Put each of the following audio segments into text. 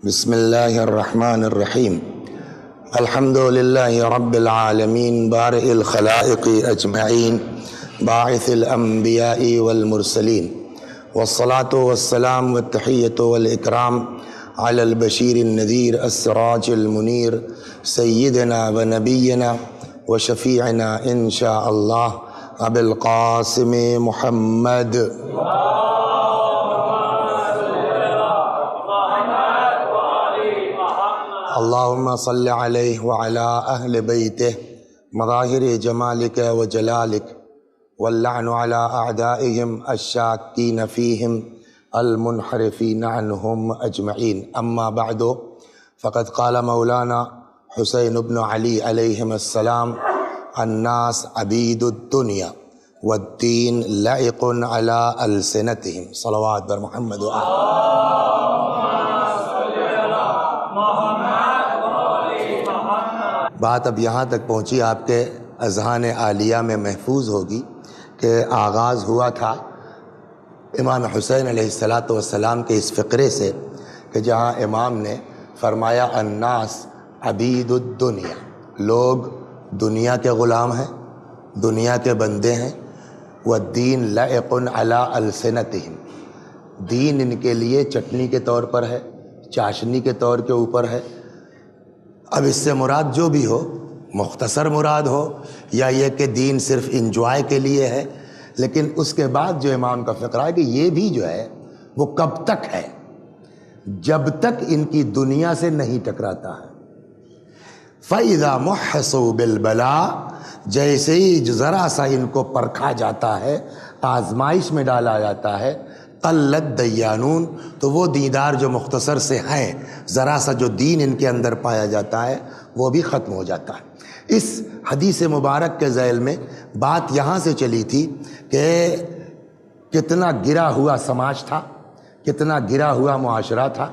بسم الله الرحمن الرحيم. الحمد لله رب العالمين بارئ الخلائق أجمعين باعث الأنبياء والمرسلين، والصلاة والسلام والتحية والإكرام على البشير النذير السراج المنير سيدنا ونبينا وشفيعنا إن شاء الله أبي القاسم محمد. اللهم صل عليه وعلى أهل بيته مظاهر جمالك وجلالك، واللعن على أعدائهم الشاكين فيهم المنحرفين عنهم أجمعين. أما بعد، فقد قال مولانا حسين بن علي عليهم السلام: الناس عبيد الدنيا والدين لائق على ألسنتهم. صلوات بر محمد بات اب یہاں تک پہنچی، آپ کے اذہان عالیہ میں محفوظ ہوگی کہ آغاز ہوا تھا امام حسین علیہ السلام کے اس فقرے سے کہ جہاں امام نے فرمایا الناس عبید الدنیا، لوگ دنیا کے غلام ہیں، دنیا کے بندے ہیں، والدین لائق علی السنتہم، دین ان کے لیے چٹنی کے طور پر ہے، چاشنی کے طور کے اوپر ہے۔ اب اس سے مراد جو بھی ہو، مختصر مراد ہو یا یہ کہ دین صرف انجوائے کے لیے ہے، لیکن اس کے بعد جو امام کا فقرہ ہے کہ یہ بھی جو ہے وہ کب تک ہے؟ جب تک ان کی دنیا سے نہیں ٹکراتا ہے۔ فَإِذَا مُحَّصُوا بِالْبَلَاءِ، جیسے ہی ذرا سا ان کو پرکھا جاتا ہے، آزمائش میں ڈالا جاتا ہے، قلت دیانون، تو وہ دیندار جو مختصر سے ہیں، ذرا سا جو دین ان کے اندر پایا جاتا ہے وہ بھی ختم ہو جاتا ہے۔ اس حدیث مبارک کے ذیل میں بات یہاں سے چلی تھی کہ کتنا گرا ہوا سماج تھا، کتنا گرا ہوا معاشرہ تھا،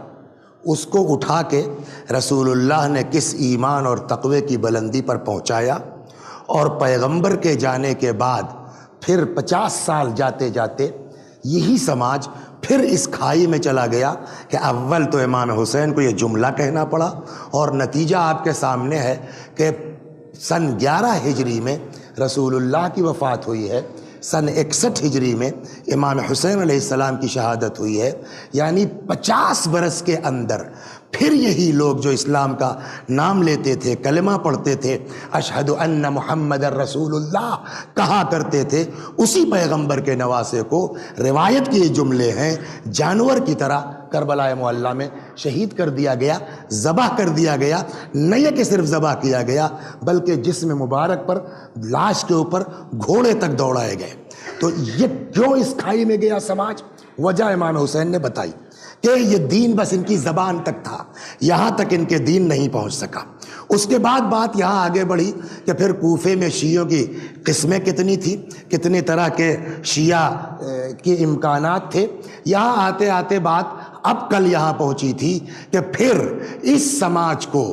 اس کو اٹھا کے رسول اللہ نے کس ایمان اور تقوی کی بلندی پر پہنچایا، اور پیغمبر کے جانے کے بعد پھر 50 سال جاتے جاتے یہی سماج پھر اس کھائی میں چلا گیا کہ اول تو امام حسین کو یہ جملہ کہنا پڑا، اور نتیجہ آپ کے سامنے ہے کہ سن 11 ہجری میں رسول اللہ کی وفات ہوئی ہے، سن 61 ہجری میں امام حسین علیہ السلام کی شہادت ہوئی ہے، یعنی 50 برس کے اندر پھر یہی لوگ جو اسلام کا نام لیتے تھے، کلمہ پڑھتے تھے، اشہد ان محمد الرسول اللہ کہا کرتے تھے، اسی پیغمبر کے نواسے کو روایت کے یہ جملے ہیں، جانور کی طرح کربلا معلیٰ میں شہید کر دیا گیا، ذبح کر دیا گیا، نہیں کہ صرف ذبح کیا گیا بلکہ جسم مبارک پر، لاش کے اوپر گھوڑے تک دوڑائے گئے۔ تو یہ کیوں اس کھائی میں گیا سماج؟ وجہ امام حسین نے بتائی کہ یہ دین بس ان کی زبان تک تھا، یہاں تک ان کے دین نہیں پہنچ سکا۔ اس کے بعد بات یہاں آگے بڑھی کہ پھر کوفے میں شیعوں کی قسمیں کتنی تھی، کتنی طرح کے شیعہ کے امکانات تھے۔ یہاں آتے آتے بات اب کل یہاں پہنچی تھی کہ پھر اس سماج کو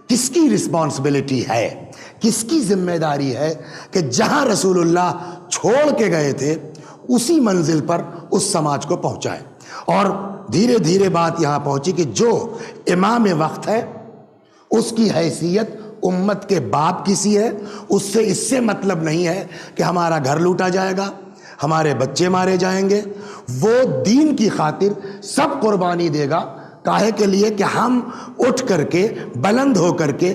کس کی رسپانسبلٹی ہے، کس کی ذمہ داری ہے کہ جہاں رسول اللہ چھوڑ کے گئے تھے اسی منزل پر اس سماج کو پہنچائے۔ اور دھیرے دھیرے بات یہاں پہنچی کہ جو امام وقت ہے اس کی حیثیت امت کے باپ کسی ہے، اس سے مطلب نہیں ہے کہ ہمارا گھر لوٹا جائے گا، ہمارے بچے مارے جائیں گے، وہ دین کی خاطر سب قربانی دے گا، کاہے کے لیے کہ ہم اٹھ کر کے بلند ہو کر کے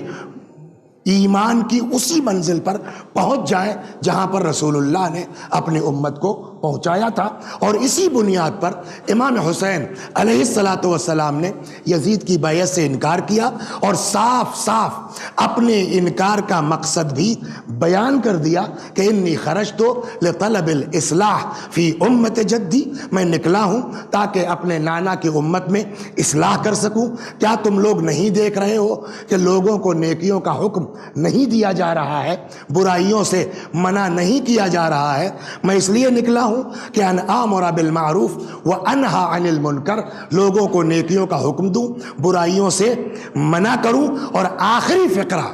ایمان کی اسی منزل پر پہنچ جائیں جہاں پر رسول اللہ نے اپنی امت کو پہنچایا تھا۔ اور اسی بنیاد پر امام حسین علیہ السلام نے یزید کی بیعت سے انکار کیا، اور صاف صاف اپنے انکار کا مقصد بھی بیان کر دیا کہ انی خرجت لطلب الاصلاح فی امت جدی، میں نکلا ہوں تاکہ اپنے نانا کی امت میں اصلاح کر سکوں۔ کیا تم لوگ نہیں دیکھ رہے ہو کہ لوگوں کو نیکیوں کا حکم نہیں دیا جا رہا ہے، برائیوں سے منع نہیں کیا جا رہا ہے؟ میں اس لیے نکلا ہوں کہ ان آمر بالمعروف وانہی عن المنکر، لوگوں کو نیکیوں کا حکم دوں، برائیوں سے منع کروں۔ اور آخری فقرہ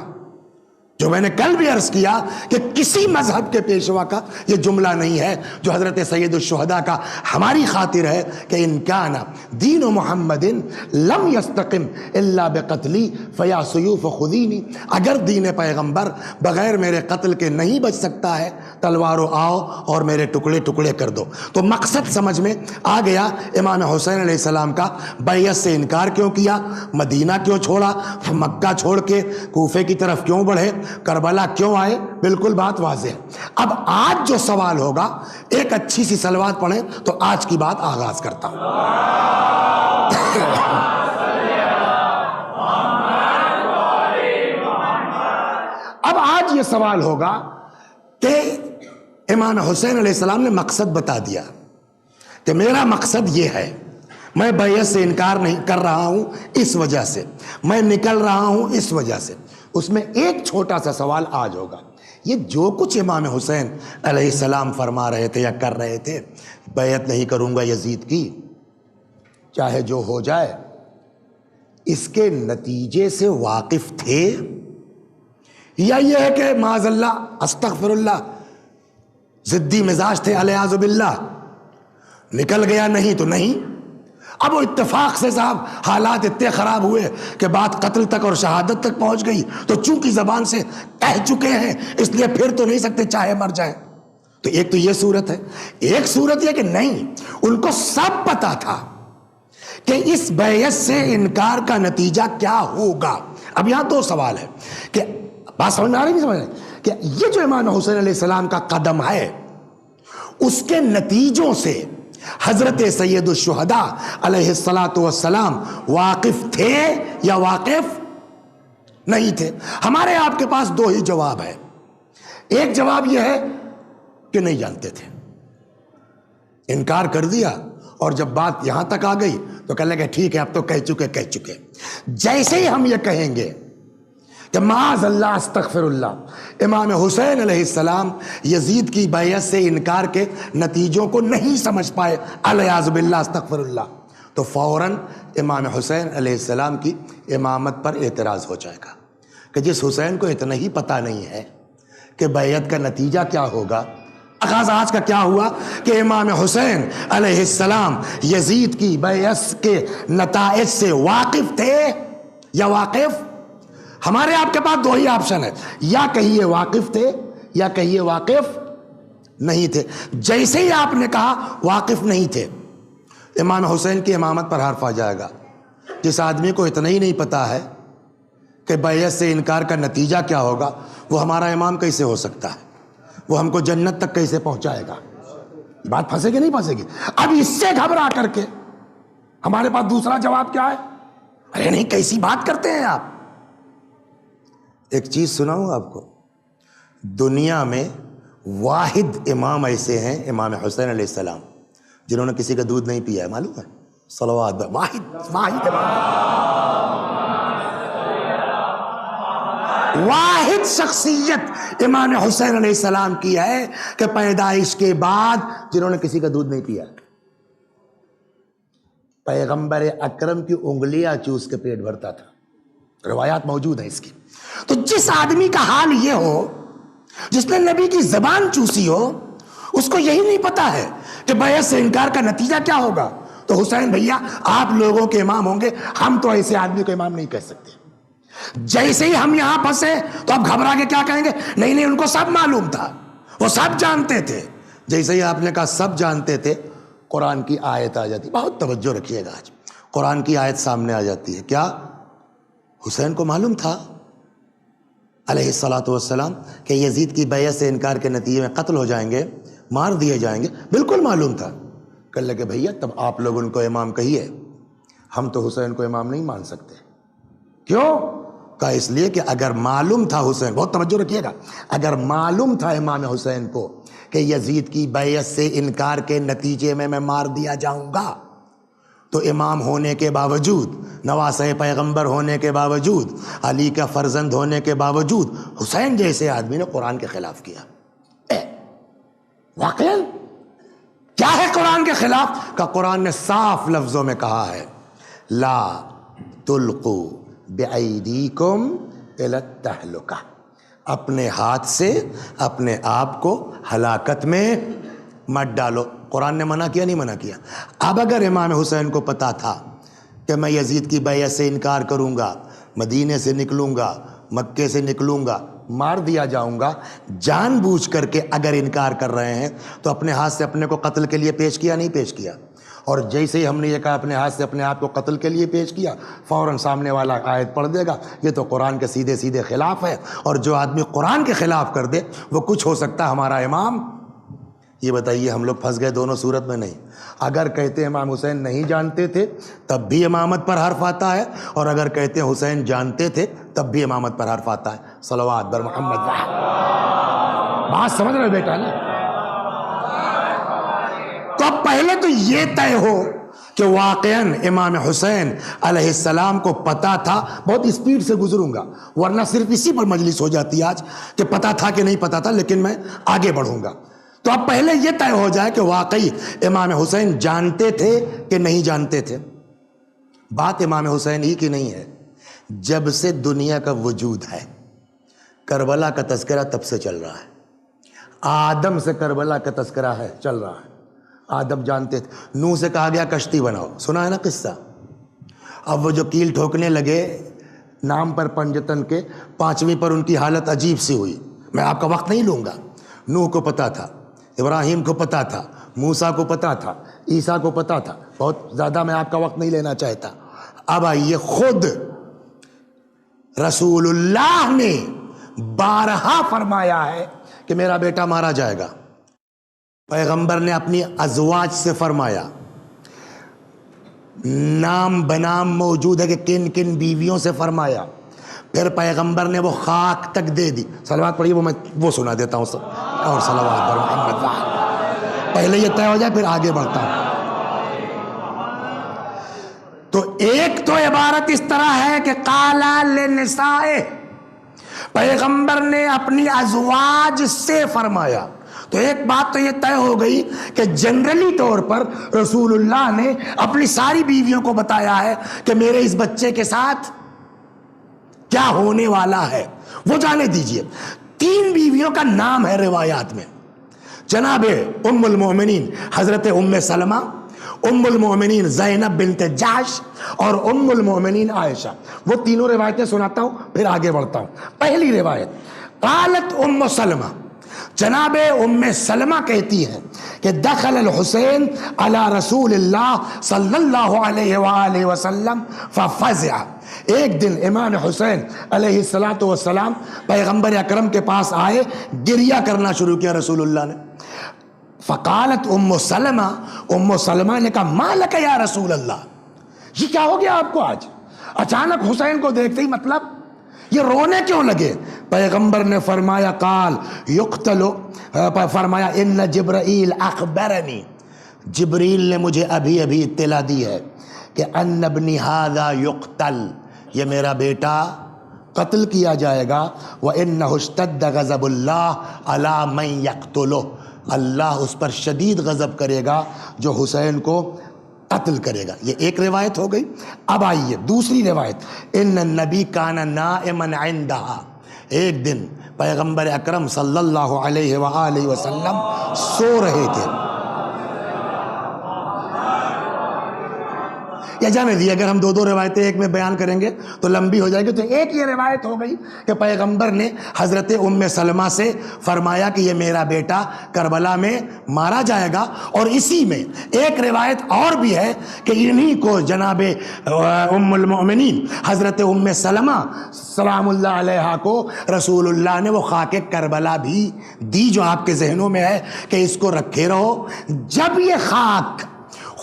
جو میں نے کل بھی عرض کیا کہ کسی مذہب کے پیشوا کا یہ جملہ نہیں ہے جو حضرت سید الشہداء کا ہماری خاطر ہے کہ ان کان دین محمد لم یستقم الا بقتلی فیا سیوف خذینی، اگر دین پیغمبر بغیر میرے قتل کے نہیں بچ سکتا ہے، تلوارو آؤ اور میرے ٹکڑے ٹکڑے کر دو۔ تو مقصد سمجھ میں آ گیا امام حسین علیہ السلام کا بیعت سے انکار کیوں کیا، مدینہ کیوں چھوڑا، مکہ چھوڑ کے کوفے کی طرف کیوں بڑھے، کربلا کیوں آئے، بالکل بات واضح ہے۔ اب آج جو سوال ہوگا، ایک اچھی سی صلوات پڑھیں تو آج کی بات آغاز کرتا ہوں۔ اب آج یہ سوال ہوگا کہ امام حسین علیہ السلام نے مقصد بتا دیا کہ میرا مقصد یہ ہے، میں بیعت سے انکار نہیں کر رہا ہوں اس وجہ سے، میں نکل رہا ہوں اس وجہ سے۔ اس میں ایک چھوٹا سا سوال آج ہوگا، یہ جو کچھ امام حسین علیہ السلام فرما رہے تھے یا کر رہے تھے، بیعت نہیں کروں گا یزید کی چاہے جو ہو جائے، اس کے نتیجے سے واقف تھے، یا یہ ہے کہ معاذ اللہ استغفر اللہ ضدی مزاج تھے علیہ باللہ، نکل گیا نہیں تو نہیں؟ اب وہ اتفاق سے صاحب حالات اتنے خراب ہوئے کہ بات قتل تک اور شہادت تک پہنچ گئی، تو چونکہ زبان سے کہہ چکے ہیں اس لیے پھر تو نہیں سکتے چاہے مر جائیں۔ تو ایک تو یہ صورت ہے، ایک صورت یہ کہ نہیں، ان کو سب پتا تھا کہ اس بیعت سے انکار کا نتیجہ کیا ہوگا۔ اب یہاں دو سوال ہے کہ بات سمجھ میں آ رہی نہیں، سمجھ رہے کہ یہ جو امام حسین علیہ السلام کا قدم ہے، اس کے نتیجوں سے حضرت سید الشہداء علیہ السلام واقف تھے یا واقف نہیں تھے؟ ہمارے آپ کے پاس دو ہی جواب ہے۔ ایک جواب یہ ہے کہ نہیں جانتے تھے، انکار کر دیا، اور جب بات یہاں تک آ گئی تو کہنے لگے ٹھیک ہے اب تو کہہ چکے۔ جیسے ہی ہم یہ کہیں گے کہ معاذ اللہ استغفر اللہ، امام حسین علیہ السلام یزید کی بیعت سے انکار کے نتیجوں کو نہیں سمجھ پائے علیہ باللہ استغفر اللہ، تو فوراً امام حسین علیہ السلام کی امامت پر اعتراض ہو جائے گا کہ جس حسین کو اتنا ہی پتہ نہیں ہے کہ بیعت کا نتیجہ کیا ہوگا۔ آغاز آج کا کیا ہوا کہ امام حسین علیہ السلام یزید کی بیعت کے نتائج سے واقف تھے یا واقف؟ ہمارے آپ کے پاس دو ہی آپشن ہے، یا کہیے واقف تھے یا کہیے واقف نہیں تھے۔ جیسے ہی آپ نے کہا واقف نہیں تھے، امام حسین کی امامت پر حرف آ جائے گا۔ جس آدمی کو اتنا ہی نہیں پتا ہے کہ بیعت سے انکار کا نتیجہ کیا ہوگا، وہ ہمارا امام کیسے ہو سکتا ہے؟ وہ ہم کو جنت تک کیسے پہنچائے گا؟ بات پھنسے گی نہیں پھنسے گی؟ اب اس سے گھبرا کر کے ہمارے پاس دوسرا جواب کیا ہے؟ ارے نہیں، کیسی بات کرتے ہیں آپ؟ ایک چیز سناؤں آپ کو، دنیا میں واحد امام ایسے ہیں امام حسین علیہ السلام جنہوں نے کسی کا دودھ نہیں پیا ہے، معلوم ہے؟ صلوات، واحد واحد شخصیت امام حسین علیہ السلام کی ہے کہ پیدائش کے بعد جنہوں نے کسی کا دودھ نہیں پیا، پیغمبر اکرم کی انگلیاں چوس کے پیٹ بھرتا تھا، روایات موجود ہیں اس کی۔ تو جس آدمی کا حال یہ ہو، جس نے نبی کی زبان چوسی ہو، اس کو یہی نہیں پتا ہے کہ بیعت سے انکار کا نتیجہ کیا ہوگا، تو حسین بھیا آپ لوگوں کے امام ہوں گے، ہم تو ایسے آدمی کو امام نہیں کہہ سکتے۔ جیسے ہی ہم یہاں پھنسے تو اب گھبرا کے کیا کہیں گے؟ نہیں ان کو سب معلوم تھا، وہ سب جانتے تھے۔ جیسے ہی آپ نے کہا سب جانتے تھے، قرآن کی آیت آ جاتی، بہت توجہ رکھیے گا، آج قرآن کی آیت سامنے آ جاتی ہے۔ کیا حسین کو معلوم تھا علیہ الصلاۃ والسلام کہ یزید کی بیعت سے انکار کے نتیجے میں قتل ہو جائیں گے، مار دیے جائیں گے؟ بالکل معلوم تھا۔ کہنے لگے بھیا تب آپ لوگ ان کو امام کہیے، ہم تو حسین کو امام نہیں مان سکتے۔ کیوں؟ کہا اس لیے کہ اگر معلوم تھا حسین، بہت توجہ رکھیے گا، اگر معلوم تھا امام حسین کو کہ یزید کی بیعت سے انکار کے نتیجے میں مار دیا جاؤں گا، تو امام ہونے کے باوجود، نواسہ پیغمبر ہونے کے باوجود، علی کا فرزند ہونے کے باوجود حسین جیسے آدمی نے قرآن کے خلاف کیا۔ واقعا کیا ہے قرآن کے خلاف؟ کہ قرآن نے صاف لفظوں میں کہا ہے لا تلقوا بأیدیکم الی التہلکہ، اپنے ہاتھ سے اپنے آپ کو ہلاکت میں مت ڈالو. قرآن نے منع کیا نہیں منع کیا؟ اب اگر امام حسین کو پتا تھا کہ میں یزید کی بیعت سے انکار کروں گا، مدینے سے نکلوں گا، مکے سے نکلوں گا، مار دیا جاؤں گا، جان بوجھ کر کے اگر انکار کر رہے ہیں تو اپنے ہاتھ سے اپنے کو قتل کے لیے پیش کیا نہیں پیش کیا؟ اور جیسے ہی ہم نے یہ کہا اپنے ہاتھ سے اپنے آپ کو قتل کے لیے پیش کیا، فوراً سامنے والا آیت پڑھ دے گا یہ تو قرآن کے سیدھے سیدھے خلاف ہے، اور جو آدمی قرآن کے خلاف کر دے وہ کچھ ہو سکتا ہے ہمارا امام؟ یہ بتائیے ہم لوگ پھنس گئے دونوں صورت میں. نہیں، اگر کہتے امام حسین نہیں جانتے تھے تب بھی امامت پر حرف آتا ہے، اور اگر کہتے حسین جانتے تھے تب بھی امامت پر حرف آتا ہے. صلوات بر محمد. بات سمجھ رہے بیٹا نا؟ تو اب پہلے تو یہ طے ہو کہ واقعاً امام حسین علیہ السلام کو پتا تھا. بہت اسپیڈ سے گزروں گا ورنہ صرف اسی پر مجلس ہو جاتی آج کہ پتا تھا کہ نہیں پتا تھا، لیکن میں آگے بڑھوں گا. تو اب پہلے یہ طے ہو جائے کہ واقعی امام حسین جانتے تھے کہ نہیں جانتے تھے. بات امام حسین ہی کی نہیں ہے، جب سے دنیا کا وجود ہے کربلا کا تذکرہ تب سے چل رہا ہے. آدم سے کربلا کا تذکرہ ہے، چل رہا ہے. آدم جانتے تھے. نوح سے کہا گیا کشتی بناؤ، سنا ہے نا قصہ؟ اب وہ جو کیل ٹھوکنے لگے نام پر پنجتن کے، پانچویں پر ان کی حالت عجیب سی ہوئی. میں آپ کا وقت نہیں لوں گا. نوح کو پتا تھا، ابراہیم کو پتا تھا، موسیٰ کو پتا تھا، عیسیٰ کو پتا تھا. بہت زیادہ میں آپ کا وقت نہیں لینا چاہتا. اب آئیے، خود رسول اللہ نے بارہا فرمایا ہے کہ میرا بیٹا مارا جائے گا. پیغمبر نے اپنی ازواج سے فرمایا، نام بنام موجود ہے کہ کن کن بیویوں سے فرمایا. پھر پیغمبر نے وہ خاک تک دے دی. صلوات پڑھیے، وہ میں وہ سنا دیتا ہوں سب. اور صلوات پر محمد. پہلے یہ طے ہو جائے پھر آگے بڑھتا ہوں. تو ایک تو عبارت اس طرح ہے کہ قالا لنسائے، پیغمبر نے اپنی ازواج سے فرمایا. تو ایک بات تو یہ طے ہو گئی کہ جنرلی طور پر رسول اللہ نے اپنی ساری بیویوں کو بتایا ہے کہ میرے اس بچے کے ساتھ کیا ہونے والا ہے، وہ جانے دیجئے. 3 بیویوں کا نام ہے روایات میں، جناب ام المومنین حضرت ام سلمہ، ام المومنین زینب بنت جحش اور ام المومنین عائشہ. وہ تینوں روایتیں سناتا ہوں پھر آگے بڑھتا ہوں. پہلی روایت، قالت ام سلمہ، جناب ام سلمہ کہتی ہیں کہ دخل الحسین علی رسول اللہ صلی اللہ علیہ وآلہ وسلم ففزع. ایک دن امام حسین علیہ السلام پیغمبر اکرم کے پاس آئے، گریہ کرنا شروع کیا رسول اللہ نے. فقالت ام سلمہ نے کہا ما لک یا رسول اللہ، یہ کیا ہو گیا آپ کو آج؟ اچانک حسین کو دیکھتے ہی مطلب یہ رونے کیوں لگے؟ پیغمبر نے فرمایا قال یقتل، فرمایا ان جبرائیل اخبرنی، جبریل نے مجھے ابھی اطلاع دی ہے کہ ان ابنی ھذا یقتل، یہ میرا بیٹا قتل کیا جائے گا. وَإِنَّهُ اشْتَدَّ غَضَبُ اللَّهِ عَلَى مَن يَقْتُلُهُ، اللہ اس پر شدید غضب کرے گا جو حسین کو قتل کرے گا. یہ ایک روایت ہو گئی. اب آئیے دوسری روایت، ان النبی کان نائما عندها، ایک دن پیغمبر اکرم صلی اللہ علیہ وآلہ وسلم سو رہے تھے. یا جانے دیے، اگر ہم دو روایتیں ایک میں بیان کریں گے تو لمبی ہو جائے گی. تو ایک یہ روایت ہو گئی کہ پیغمبر نے حضرت ام سلمہ سے فرمایا کہ یہ میرا بیٹا کربلا میں مارا جائے گا. اور اسی میں ایک روایت اور بھی ہے کہ انہی کو جناب ام المؤمنین حضرت ام سلمہ سلام اللہ علیہ کو رسول اللہ نے وہ خاک کربلا بھی دی، جو آپ کے ذہنوں میں ہے کہ اس کو رکھے رہو. جب یہ خاک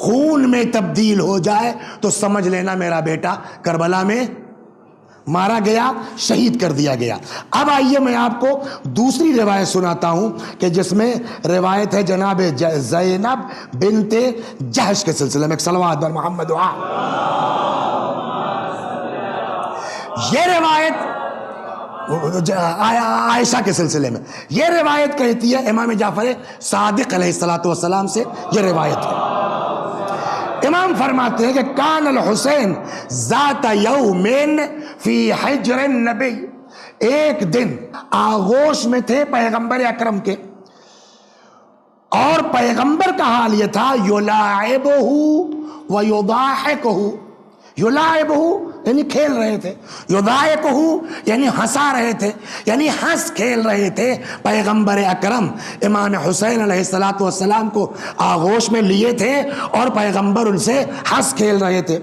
خون میں تبدیل ہو جائے تو سمجھ لینا میرا بیٹا کربلا میں مارا گیا، شہید کر دیا گیا. اب آئیے میں آپ کو دوسری روایت سناتا ہوں کہ جس میں روایت ہے جناب زینب بنت جحش کے سلسلے میں. صلوات بر محمد. یہ روایت عائشہ کے سلسلے میں، یہ روایت کہتی ہے امام جعفر صادق علیہ السلام سے یہ روایت ہے. امام فرماتے ہیں کہ کان الحسین ذات یومین فی حجر النبی، ایک دن آغوش میں تھے پیغمبر اکرم کے، اور پیغمبر کا حال یہ تھا یلاعبہ ویضاحکہ، یلاعبہ یعنی کھیل رہے تھے، یضاحکہ یعنی ہنسا رہے تھے، یعنی ہنس کھیل رہے تھے پیغمبر اکرم امام حسین علیہ السلام کو آغوش میں لیے تھے اور پیغمبر ان سے ہنس کھیل رہے تھے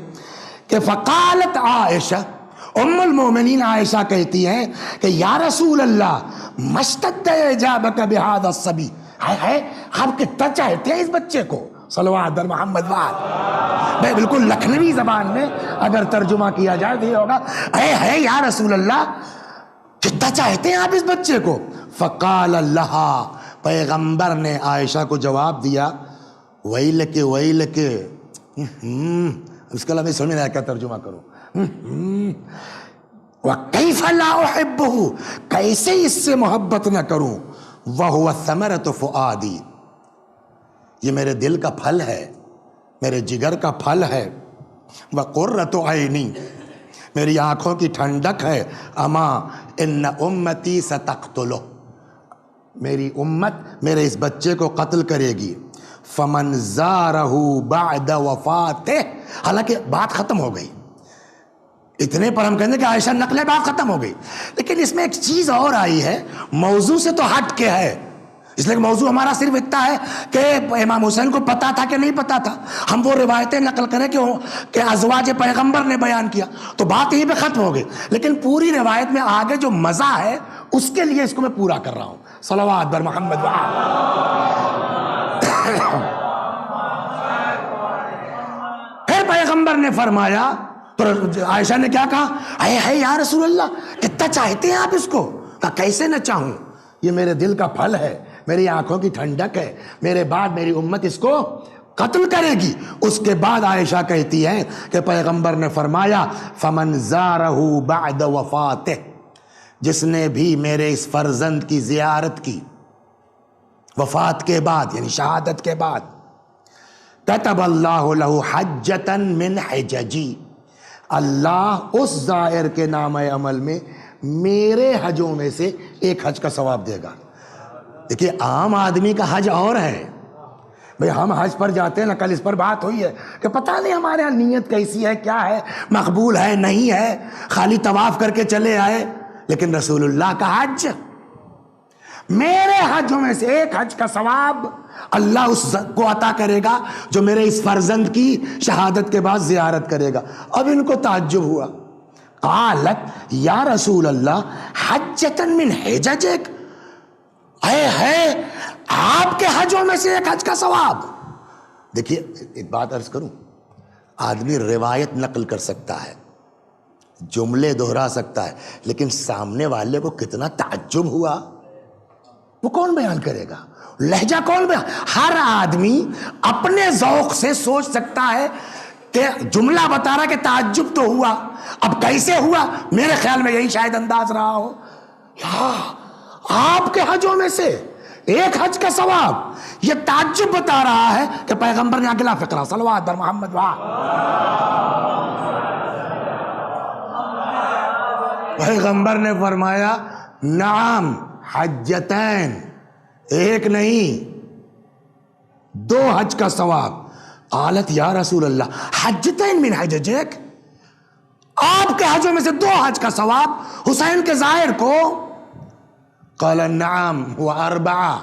کہ فقالت عائشہ، ام المومنین عائشہ کہتی ہیں کہ یا رسول اللہ مشتد اعجابک بہذا الصبی، ہے آپ کتنا چاہتے ہیں اس بچے کو، صلوات بر محمد وآلہ، میں بالکل لکھنوی زبان میں اگر ترجمہ کیا جائے تو یہ ہوگا ہے یا رسول اللہ کتنا چاہتے ہیں آپ اس بچے کو۔ فقال لہا، پیغمبر نے عائشہ کو جواب دیا ویلک ویلک، اس کا لفظ سمجھ نہیں کیا ترجمہ کروں، وَكَيْفَ لَا أُحِبُّهُ، کیسے اس سے محبت نہ کروں، وَهُوَ ثَمَرَةُ فُؤَادِي، یہ میرے دل کا پھل ہے، میرے جگر کا پھل ہے، وَقُرَّةُ عَيْنِي، میری آنکھوں کی ٹھنڈک ہے، اما ان امتی ستقتلہ، میری امت میرے اس بچے کو قتل کرے گی، فمن زارہ بعد وفاتہ، حالانکہ بات ختم ہو گئی، اتنے پر ہم کہتے ہیں کہ عائشہ نقل بات ختم ہو گئی، لیکن اس میں ایک چیز اور آئی ہے، موضوع سے تو ہٹ کے ہے، اس لیے موضوع ہمارا صرف اتنا ہے کہ امام حسین کو پتا تھا کہ نہیں پتا تھا، ہم وہ روایتیں نقل کریں کہ ازواج پیغمبر نے بیان کیا، تو بات یہیں پہ ختم ہو گئی، لیکن پوری روایت میں آگے جو مزہ ہے اس کے لیے اس کو میں پورا کر رہا ہوں، صلوات بر محمد پھر پیغمبر نے فرمایا، تو عائشہ نے کیا کہا، اے یا رسول اللہ کتنا چاہتے ہیں آپ اس کو، کہا کیسے نہ چاہوں، یہ میرے دل کا پھل ہے، میری آنکھوں کی ٹھنڈک ہے، میرے بعد میری امت اس کو قتل کرے گی۔ اس کے بعد عائشہ کہتی ہیں کہ پیغمبر نے فرمایا فمن زارہ بعد وفاتہ، جس نے بھی میرے اس فرزند کی زیارت کی وفات کے بعد یعنی شہادت کے بعد، کتب اللہ لہ حجۃ من حججی، اللہ اس زائر کے نام عمل میں میرے حجوں میں سے ایک حج کا ثواب دے گا۔ دیکھیے عام آدمی کا حج اور ہے، بھئی ہم حج پر جاتے ہیں نا، کل اس پر بات ہوئی ہے کہ پتہ نہیں ہمارے یہاں نیت کیسی ہے، کیا ہے، مقبول ہے نہیں ہے، خالی طواف کر کے چلے آئے، لیکن رسول اللہ کا حج، میرے حجوں میں سے ایک حج کا ثواب اللہ اس کو عطا کرے گا جو میرے اس فرزند کی شہادت کے بعد زیارت کرے گا۔ اب ان کو تعجب ہوا، قالت یا رسول اللہ حجۃ من حججک، ہے آپ کے حجوں میں سے ایک حج کا ثواب۔ دیکھیے ایک بات عرض کروں، آدمی روایت نقل کر سکتا ہے، جملے دہرا سکتا ہے، لیکن سامنے والے کو کتنا تعجب ہوا وہ کون بیان کرے گا، لہجہ کون بیان، ہر آدمی اپنے ذوق سے سوچ سکتا ہے کہ جملہ بتا رہا کہ تعجب تو ہوا، اب کیسے ہوا، میرے خیال میں یہی شاید انداز رہا ہو، آپ کے حجوں میں سے ایک حج کا ثواب، یہ تعجب بتا رہا ہے کہ پیغمبر نے اگلا فقرہ صلوات بر محمد پیغمبر نے فرمایا نعم حجتین، ایک نہیں دو حج کا ثواب۔ قالت یا رسول اللہ حجتین من حججک، آپ کے حجوں میں سے دو حج کا ثواب حسین کے ظاہر کو، قال نعم واربعہ،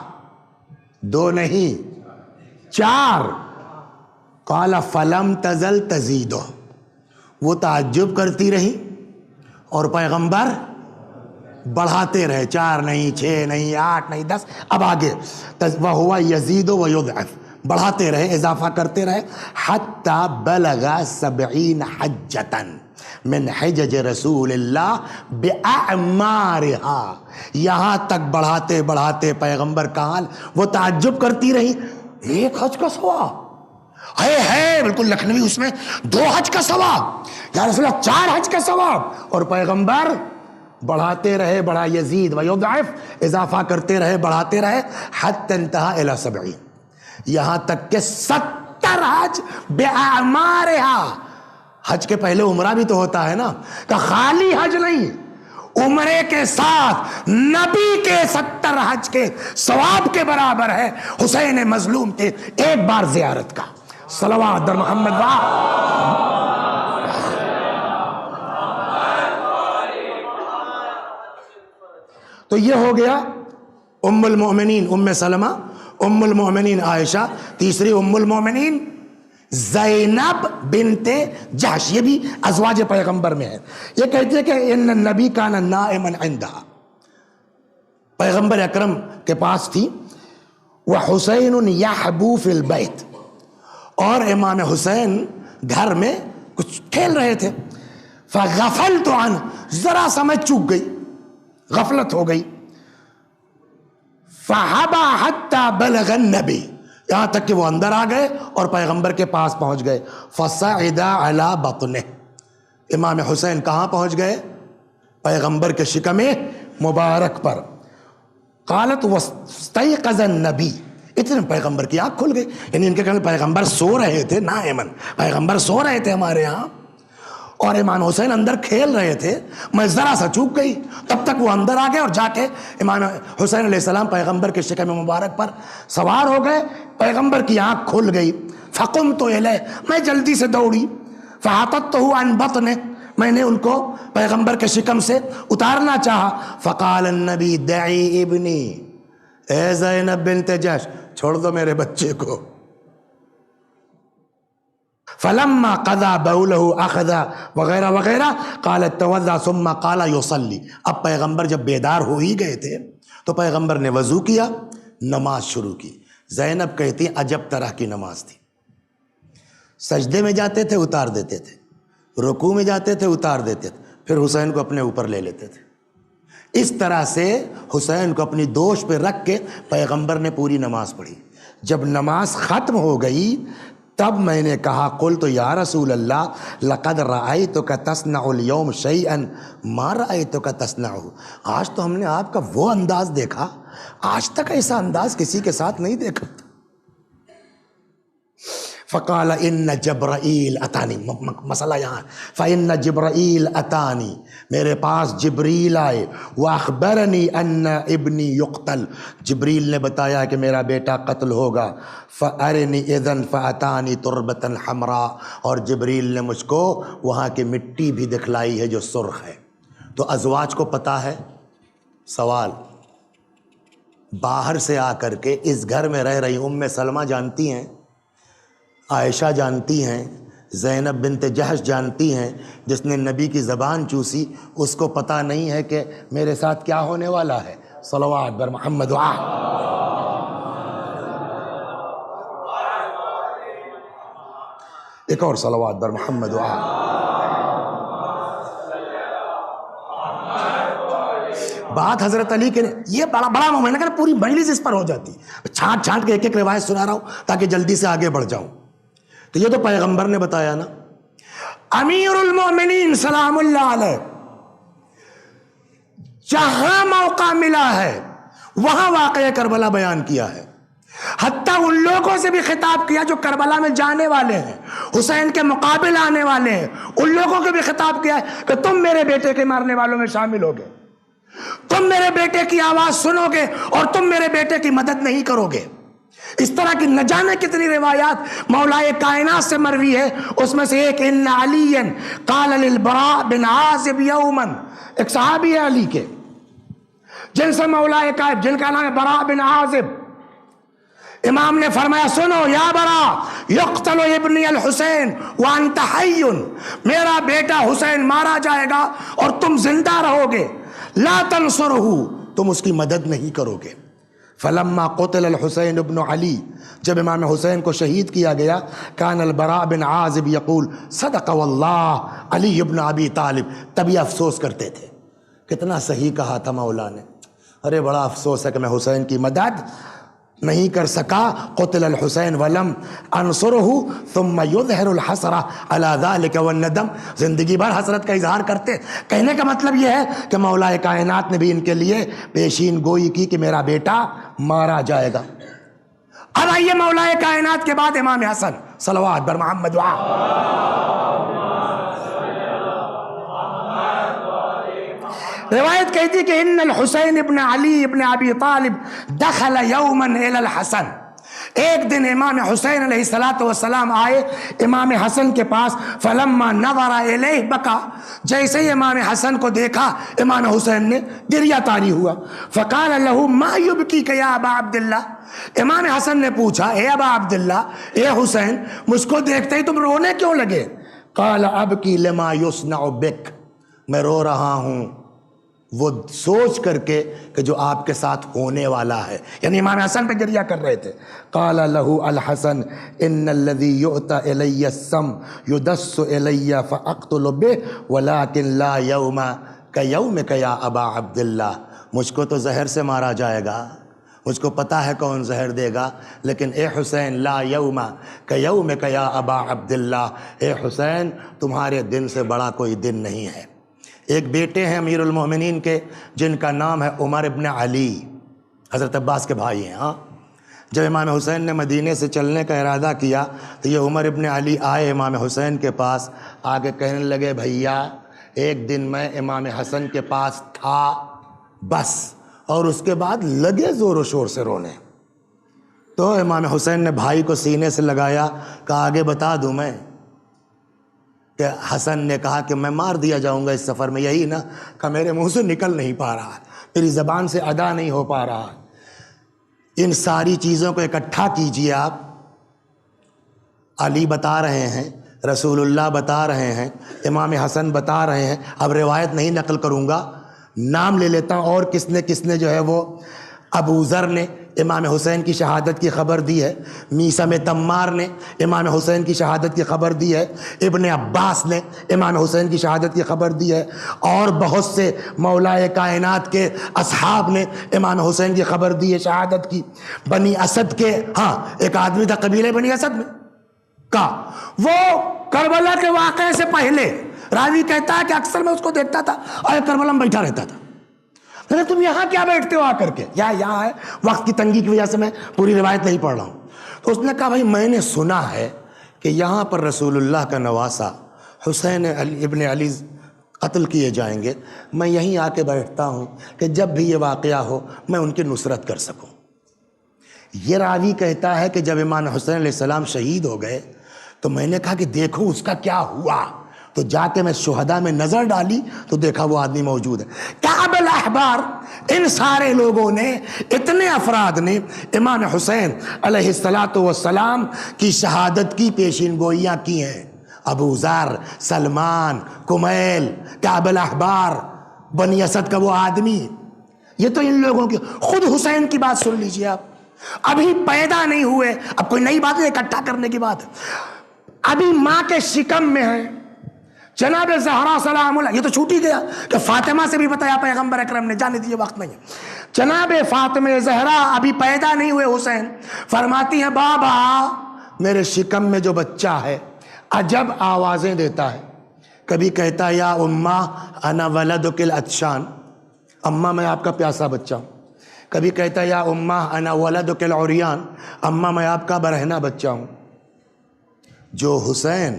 دو نہیں چار، قال فلم تزل تزیدہ، وہ تعجب کرتی رہی اور پیغمبر بڑھاتے رہے، چار نہیں چھ نہیں آٹھ نہیں 10، اب آگے وَهُوَ يَزِيدُ وَيُضْعِفُ، بڑھاتے رہے اضافہ کرتے رہے، حتی بلغ 70 حجتاً من حجج رسول اللہ بأعمارها، یہاں تک بڑھاتے بڑھاتے پیغمبر کا حال، وہ تعجب کرتی رہی، ایک حج کا ثواب ہے بالکل لکھنوی، اس میں دو حج کا ثواب، یا رسول اللہ 4 حج کا ثواب، اور پیغمبر بڑھاتے رہے، بڑھا یزید و یضعف، اضافہ کرتے رہے بڑھاتے رہے، حتی انتہا الی 70، یہاں تک کہ 70 حج بأعمارها، حج کے پہلے عمرہ بھی تو ہوتا ہے نا، کہ خالی حج نہیں، عمرے کے ساتھ نبی کے 70 حج کے ثواب کے برابر ہے حسین مظلوم کے ایک بار زیارت کا۔ صلوات در محمد تو یہ ہو گیا ام المؤمنین ام سلمہ، ام المؤمنین عائشہ، تیسری ام المؤمنین زینب بنت جحش، یہ بھی ازواج پیغمبر میں ہے۔ یہ کہتے ہیں کہ ان النبی کان نائما عندها، پیغمبر اکرم کے پاس تھی، وحسین یحبو فی البیت، اور امام حسین گھر میں کچھ کھیل رہے تھے، فغفلت عنہ، ذرا سمجھ چوک گئی، غفلت ہو گئی، فحبا حتی بلغ النبی، یہاں تک کہ وہ اندر آ گئے اور پیغمبر کے پاس پہنچ گئے، فصعد علی بطنہ، امام حسین کہاں پہنچ گئے؟ پیغمبر کے شکم مبارک پر۔ قالت واستيقظ النبی، اتنے پیغمبر کی آنکھ کھل گئی، یعنی ان کے کہنے پیغمبر سو رہے تھے، نائمن، پیغمبر سو رہے تھے ہمارے ہاں، اور امام حسین اندر کھیل رہے تھے، میں ذرا سا چوک گئی، تب تک وہ اندر آ گئے اور جا کے امام حسین علیہ السلام پیغمبر کے شکم مبارک پر سوار ہو گئے، پیغمبر کی آنکھ کھل گئی، فقمت الیہ، میں جلدی سے دوڑی، فعطته عن بطنه، میں نے ان کو پیغمبر کے شکم سے اتارنا چاہا، فقال النبی دعی ابنی، اے زینب بنت جحش چھوڑ دو میرے بچے کو، فلما قضى بوله اخذ وغیرہ وغیرہ، قالت توضا ثم قال يصلي، اب پیغمبر جب بیدار ہو ہی گئے تھے تو پیغمبر نے وضو کیا، نماز شروع کی۔ زینب کہتی عجب طرح کی نماز تھی، سجدے میں جاتے تھے اتار دیتے تھے، رکوع میں جاتے تھے اتار دیتے تھے، پھر حسین کو اپنے اوپر لے لیتے تھے، اس طرح سے حسین کو اپنی دوش پہ رکھ کے پیغمبر نے پوری نماز پڑھی۔ جب نماز ختم ہو گئی تب میں نے کہا قلت یا رسول اللہ لقد رأیتک تصنع اليوم شیئا ما رأیتک تصنعہ، آج تو ہم نے آپ کا وہ انداز دیکھا، آج تک ایسا انداز کسی کے ساتھ نہیں دیکھا۔ فقال ان جبرائیل اتانی، مسئلہ یہاں، فإن جبرائیل اتانی، میرے پاس جبریل آئے، واخبرنی ان ابنی یقتل، جبریل نے بتایا کہ میرا بیٹا قتل ہوگا، فارنی اذن فاتانی تربتا حمراء، اور جبریل نے مجھ کو وہاں کی مٹی بھی دکھلائی ہے جو سرخ ہے۔ تو ازواج کو پتہ ہے، سوال، باہر سے آ کر کے اس گھر میں رہ رہی ام سلمہ جانتی ہیں، عائشہ جانتی ہیں، زینب بنت جحش جانتی ہیں، جس نے نبی کی زبان چوسی اس کو پتہ نہیں ہے کہ میرے ساتھ کیا ہونے والا ہے۔ صلوات بر محمد ایک اور صلوات بر محمد بات حضرت علی کے، یہ بڑا مومن ہے، پوری مجلس اس پر ہو جاتی، چھانٹ چھانٹ کے ایک ایک روایت سنا رہا ہوں تاکہ جلدی سے آگے بڑھ جاؤں۔ تو یہ تو پیغمبر نے بتایا نا، امیر المومنین سلام اللہ علیہ جہاں موقع ملا ہے وہاں واقعہ کربلا بیان کیا ہے، حتیٰ ان لوگوں سے بھی خطاب کیا جو کربلا میں جانے والے ہیں، حسین کے مقابل آنے والے ہیں، ان لوگوں کو بھی خطاب کیا ہے کہ تم میرے بیٹے کے مارنے والوں میں شامل ہوگے، تم میرے بیٹے کی آواز سنو گے اور تم میرے بیٹے کی مدد نہیں کرو گے۔ اس طرح کی نہ جانے کتنی روایات مولا کائنات سے مروی ہے، اس میں سے ایک ان علی قال للبراء بن عازب یوما، ایک صحابی ہے علی کے جن سے مولا کائنات، جن کا نام ہے براء بن عازب، امام نے فرمایا سنو یا براء یقتل ابنی الحسین وانت حی، میرا بیٹا حسین مارا جائے گا اور تم زندہ رہو گے، لا تنصرہ، تم اس کی مدد نہیں کرو گے۔ فلما قتل الحسین ابن علی، جب امام حسین کو شہید کیا گیا، کان البراء بن عازب یقول صدق واللہ علی ابن ابی طالب، تبھی افسوس کرتے تھے، کتنا صحیح کہا تھا مولا نے، ارے بڑا افسوس ہے کہ میں حسین کی مدد نہیں کر سکا، قتل الحسین ولم انصرہ ثم یظہر الحسرہ علی ذلک والندم، زندگی بھر حسرت کا اظہار کرتے۔ کہنے کا مطلب یہ ہے کہ مولا کائنات نے بھی ان کے لیے پیشین گوئی کی کہ میرا بیٹا مارا جائے گا۔ اب آئیے مولا کائنات کے بعد امام حسن صلوات بر محمد روایت کہتی کہ ان الحسین ابن علی ابن ابی طالب دخل یوما الی الحسن، ایک دن امام حسین علیہ السلام آئے امام حسن کے پاس، فلما نظر الیہ بکا، جیسے ہی امام حسن کو دیکھا امام حسین نے گریہ طاری ہوا، فقال له ما یبکیک یا ابا عبداللہ، امام حسن نے پوچھا اے ابا عبداللہ، اے حسین، مجھ کو دیکھتے ہی تم رونے کیوں لگے؟ قال ابکی لما یصنع بک، میں رو رہا ہوں وہ سوچ کر کے کہ جو آپ کے ساتھ ہونے والا ہے، یعنی امام حسن پہ گریہ کر رہے تھے۔ قال له الحسن ان الذي يؤتى الي السم يدس الي فاقتل به ولكن لا يوم كيومك يا ابا عبداللہ، مجھ کو تو زہر سے مارا جائے گا، مجھ کو پتا ہے کون زہر دے گا، لیکن اے حسین لا یوم کیومک یا ابا عبداللہ، اے حسین تمہارے دن سے بڑا کوئی دن نہیں ہے۔ ایک بیٹے ہیں امیر المومنین کے جن کا نام ہے عمر ابن علی، حضرت عباس کے بھائی ہیں۔ ہاں، جب امام حسین نے مدینے سے چلنے کا ارادہ کیا تو یہ عمر ابن علی آئے امام حسین کے پاس، آگے کہنے لگے بھیا ایک دن میں امام حسن کے پاس تھا بس، اور اس کے بعد لگے زور و شور سے رونے۔ تو امام حسین نے بھائی کو سینے سے لگایا، کہا آگے بتا دوں میں؟ کہ حسن نے کہا کہ میں مار دیا جاؤں گا اس سفر میں، یہی نا؟ کہ میرے منہ سے نکل نہیں پا رہا، میری زبان سے ادا نہیں ہو پا رہا۔ ان ساری چیزوں کو اکٹھا کیجئے آپ، علی بتا رہے ہیں، رسول اللہ بتا رہے ہیں، امام حسن بتا رہے ہیں، اب روایت نہیں نقل کروں گا، نام لے لیتا ہوں، اور کس نے جو ہے وہ ابو ذر نے امام حسین کی شہادت کی خبر دی ہے، میثم تمار نے امام حسین کی شہادت کی خبر دی ہے، ابن عباس نے امام حسین کی شہادت کی خبر دی ہے، اور بہت سے مولائے کائنات کے اصحاب نے امام حسین کی خبر دی ہے شہادت کی۔ بنی اسد کے ہاں ایک آدمی تھا قبیلہ بنی اسد میں کا، وہ کربلا کے واقعے سے پہلے راوی کہتا ہے کہ اکثر میں اس کو دیکھتا تھا اور کربلا میں بیٹھا رہتا تھا۔ تم یہاں کیا بیٹھتے ہو آ کر کے؟ یہاں ہے، وقت کی تنگی کی وجہ سے میں پوری روایت نہیں پڑھ رہا ہوں۔ تو اس نے کہا بھائی میں نے سنا ہے کہ یہاں پر رسول اللہ کا نواسا حسین ابن علی قتل کیے جائیں گے، میں یہیں آ کے بیٹھتا ہوں کہ جب بھی یہ واقعہ ہو میں ان کی نصرت کر سکوں۔ یہ راوی کہتا ہے کہ جب امام حسین علیہ السلام شہید ہو گئے تو میں نے کہا کہ دیکھو اس کا کیا ہوا، تو جا کے میں شہداء میں نظر ڈالی تو دیکھا وہ آدمی موجود ہے۔ کعب الاحبار، ان سارے لوگوں نے، اتنے افراد نے امام حسین علیہ السلام کی شہادت کی پیشین گوئیاں کی ہیں۔ ابو ذر، سلمان، کمیل، کعب الاحبار، بنی اسد کا وہ آدمی، یہ تو ان لوگوں کی، خود حسین کی بات سن لیجئے آپ، ابھی پیدا نہیں ہوئے، اب کوئی نئی بات ہے اکٹھا کرنے کی بات ہے، ابھی ماں کے شکم میں ہے جناب زہرا سلام اللہ، یہ تو چھوٹ ہی گیا کہ فاطمہ سے بھی بتایا پیغمبر اکرم نے، جانے دیجیے وقت نہیں ہے۔ جناب فاطمہ زہرا ابھی پیدا نہیں ہوئے حسین، فرماتی ہیں بابا میرے شکم میں جو بچہ ہے عجب آوازیں دیتا ہے، کبھی کہتا ہے یا اماں انا ولدک العطشان، اماں میں آپ کا پیاسا بچہ ہوں، کبھی کہتا ہے یا اماں انا ولدک العریان، اماں میں آپ کا برہنہ بچہ ہوں۔ جو حسین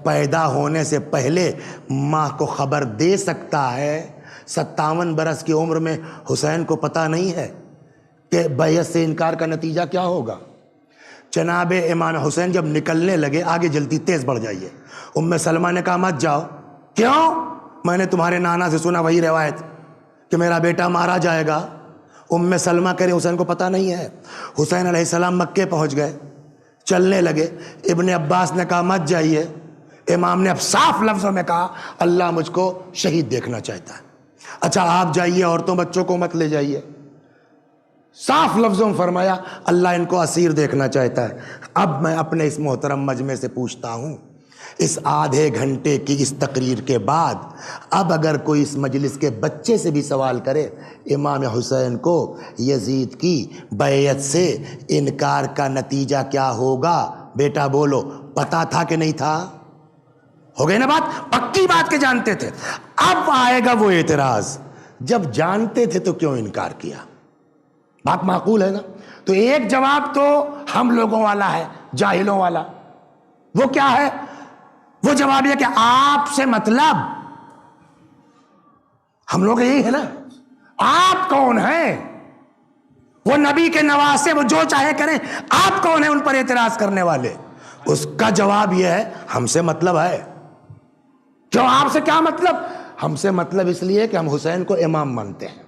پیدا ہونے سے پہلے ماں کو خبر دے سکتا ہے، 57 برس کی عمر میں حسین کو پتہ نہیں ہے کہ بیعت سے انکار کا نتیجہ کیا ہوگا۔ جناب امام حسین جب نکلنے لگے، آگے جلدی تیز بڑھ جائیے، ام سلمہ نے کہا مت جاؤ، کیوں؟ میں نے تمہارے نانا سے سنا وہی روایت کہ میرا بیٹا مارا جائے گا۔ ام سلمہ کہہ رہے حسین کو پتہ نہیں ہے۔ حسین علیہ السلام مکے پہنچ گئے، چلنے لگے، ابن عباس نے کہا مت جائیے، امام نے اب صاف لفظوں میں کہا اللہ مجھ کو شہید دیکھنا چاہتا ہے، اچھا آپ جائیے، عورتوں بچوں کو مت لے جائیے، صاف لفظوں میں فرمایا اللہ ان کو اسیر دیکھنا چاہتا ہے۔ اب میں اپنے اس محترم مجمع سے پوچھتا ہوں، اس آدھے گھنٹے کی اس تقریر کے بعد اب اگر کوئی اس مجلس کے بچے سے بھی سوال کرے امام حسین کو یزید کی بیعت سے انکار کا نتیجہ کیا ہوگا، بیٹا بولو پتا تھا کہ نہیں تھا؟ ہو گئی نا بات، پکی بات کے جانتے تھے۔ اب آئے گا وہ اعتراض جب جانتے تھے تو کیوں انکار کیا، بات معقول ہے نا؟ تو ایک جواب تو ہم لوگوں والا ہے، جاہلوں والا، وہ کیا ہے؟ وہ جواب یہ کہ آپ سے مطلب ہم لوگ یہی ہے نا، آپ کون ہیں؟ وہ نبی کے نواسے، وہ جو چاہے کریں، آپ کون ہیں ان پر اعتراض کرنے والے؟ اس کا جواب یہ ہے ہم سے مطلب ہے۔ کیوں آپ سے کیا مطلب؟ ہم سے مطلب اس لیے کہ ہم حسین کو امام مانتے ہیں،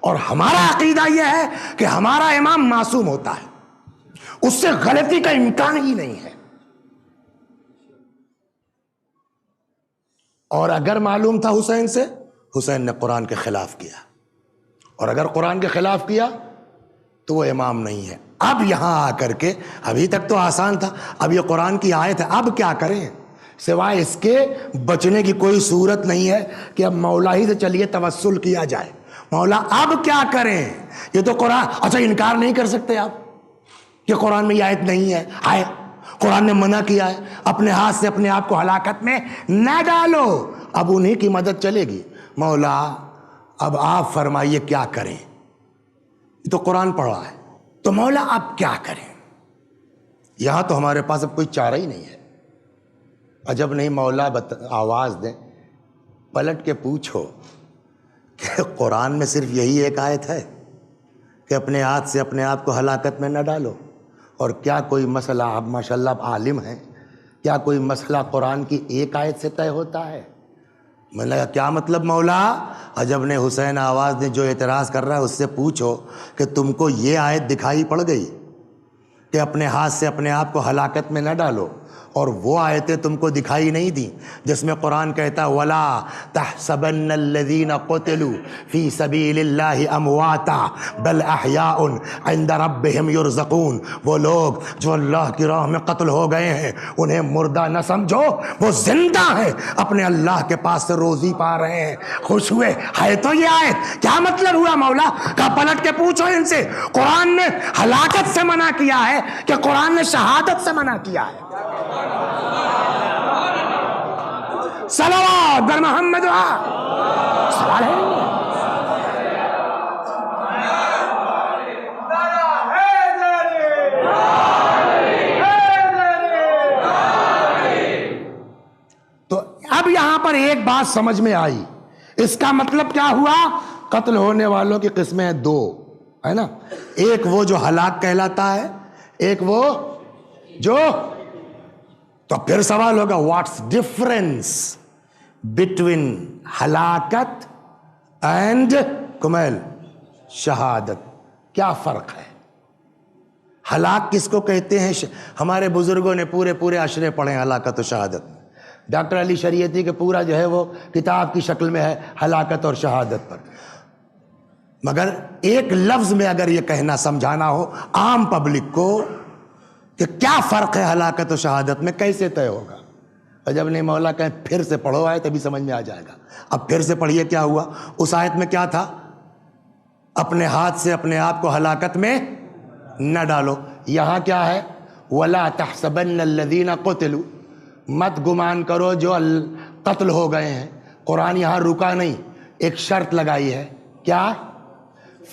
اور ہمارا عقیدہ یہ ہے کہ ہمارا امام معصوم ہوتا ہے، اس سے غلطی کا امکان ہی نہیں ہے۔ اور اگر معلوم تھا حسین سے، حسین نے قرآن کے خلاف کیا، اور اگر قرآن کے خلاف کیا تو وہ امام نہیں ہے۔ اب یہاں آ کر کے، ابھی تک تو آسان تھا، اب یہ قرآن کی آیت ہے، اب کیا کریں؟ سوائے اس کے بچنے کی کوئی صورت نہیں ہے کہ اب مولا ہی سے چلیے توسل کیا جائے۔ مولا اب کیا کریں؟ یہ تو قرآن، اچھا انکار نہیں کر سکتے آپ کہ قرآن میں یہ آیت نہیں ہے، آئے قرآن نے منع کیا ہے اپنے ہاتھ سے اپنے آپ کو ہلاکت میں نہ ڈالو، اب انہی کی مدد چلے گی۔ مولا اب آپ فرمائیے کیا کریں؟ یہ تو قرآن پڑھا ہے، تو مولا اب کیا کریں؟ یہاں تو ہمارے پاس اب کوئی چارہ ہی نہیں ہے۔ عجب نہیں، مولا آواز دیں، پلٹ کے پوچھو کہ قرآن میں صرف یہی ایک آیت ہے کہ اپنے ہاتھ سے اپنے آپ کو ہلاکت میں نہ ڈالو؟ اور کیا کوئی مسئلہ، آپ ماشاءاللہ آپ عالم ہیں، کیا کوئی مسئلہ قرآن کی ایک آیت سے طے ہوتا ہے؟ میں نے کہا کیا مطلب مولا؟ عجب نے حسین آواز نے جو اعتراض کر رہا ہے اس سے پوچھو کہ تم کو یہ آیت دکھائی پڑ گئی کہ اپنے ہاتھ سے اپنے آپ کو ہلاکت میں نہ ڈالو، اور وہ آیتیں تم کو دکھائی نہیں دیں جس میں قرآن کہتا ہے وَلَا تَحْسَبَنَّ الَّذِينَ قُتِلُوا فِي سَبِيلِ اللَّهِ أَمْوَاتًا بَلْ أَحْيَاءٌ عِنْدَ رَبِّهِمْ يُرْزَقُونَ۔ وہ لوگ جو اللہ کی راہ میں قتل ہو گئے ہیں انہیں مردہ نہ سمجھو، وہ زندہ ہیں، اپنے اللہ کے پاس سے روزی پا رہے ہیں۔ خوش ہوئے؟ ہے تو یہ آیت، کیا مطلب ہوا مولا؟ کہا پلٹ کے پوچھو ان سے، قرآن نے ہلاکت سے منع کیا ہے کہ قرآن نے شہادت سے منع کیا ہے؟ صلوات بر محمد سوال ہے نہیں۔ تو اب یہاں پر ایک بات سمجھ میں آئی، اس کا مطلب کیا ہوا؟ قتل ہونے والوں کی قسمیں دو ہے نا، ایک وہ جو ہلاک کہلاتا ہے، ایک وہ جو، تو پھر سوال ہوگا واٹس ڈفرنس بٹوین ہلاکت اینڈ کمیل شہادت؟ کیا فرق ہے؟ ہلاک کس کو کہتے ہیں؟ ہمارے بزرگوں نے پورے اشرے پڑھے ہیں ہلاکت و شہادت میں۔ ڈاکٹر علی شریعتی کے پورا جو ہے وہ کتاب کی شکل میں ہے ہلاکت اور شہادت پر، مگر ایک لفظ میں اگر یہ کہنا سمجھانا ہو عام پبلک کو کہ کیا فرق ہے ہلاکت و شہادت میں، کیسے طے ہوگا؟ اور جب نہیں مولا کہیں پھر سے پڑھو آئے تبھی سمجھ میں آ جائے گا۔ اب پھر سے پڑھیے کیا ہوا؟ اس آیت میں کیا تھا؟ اپنے ہاتھ سے اپنے آپ کو ہلاکت میں نہ ڈالو۔ یہاں کیا ہے؟ وَلَا تَحْسَبَنَّ الَّذِينَ قُتِلُوا، مت گمان کرو جو قتل ہو گئے ہیں۔ قرآن یہاں رکا نہیں، ایک شرط لگائی ہے، کیا؟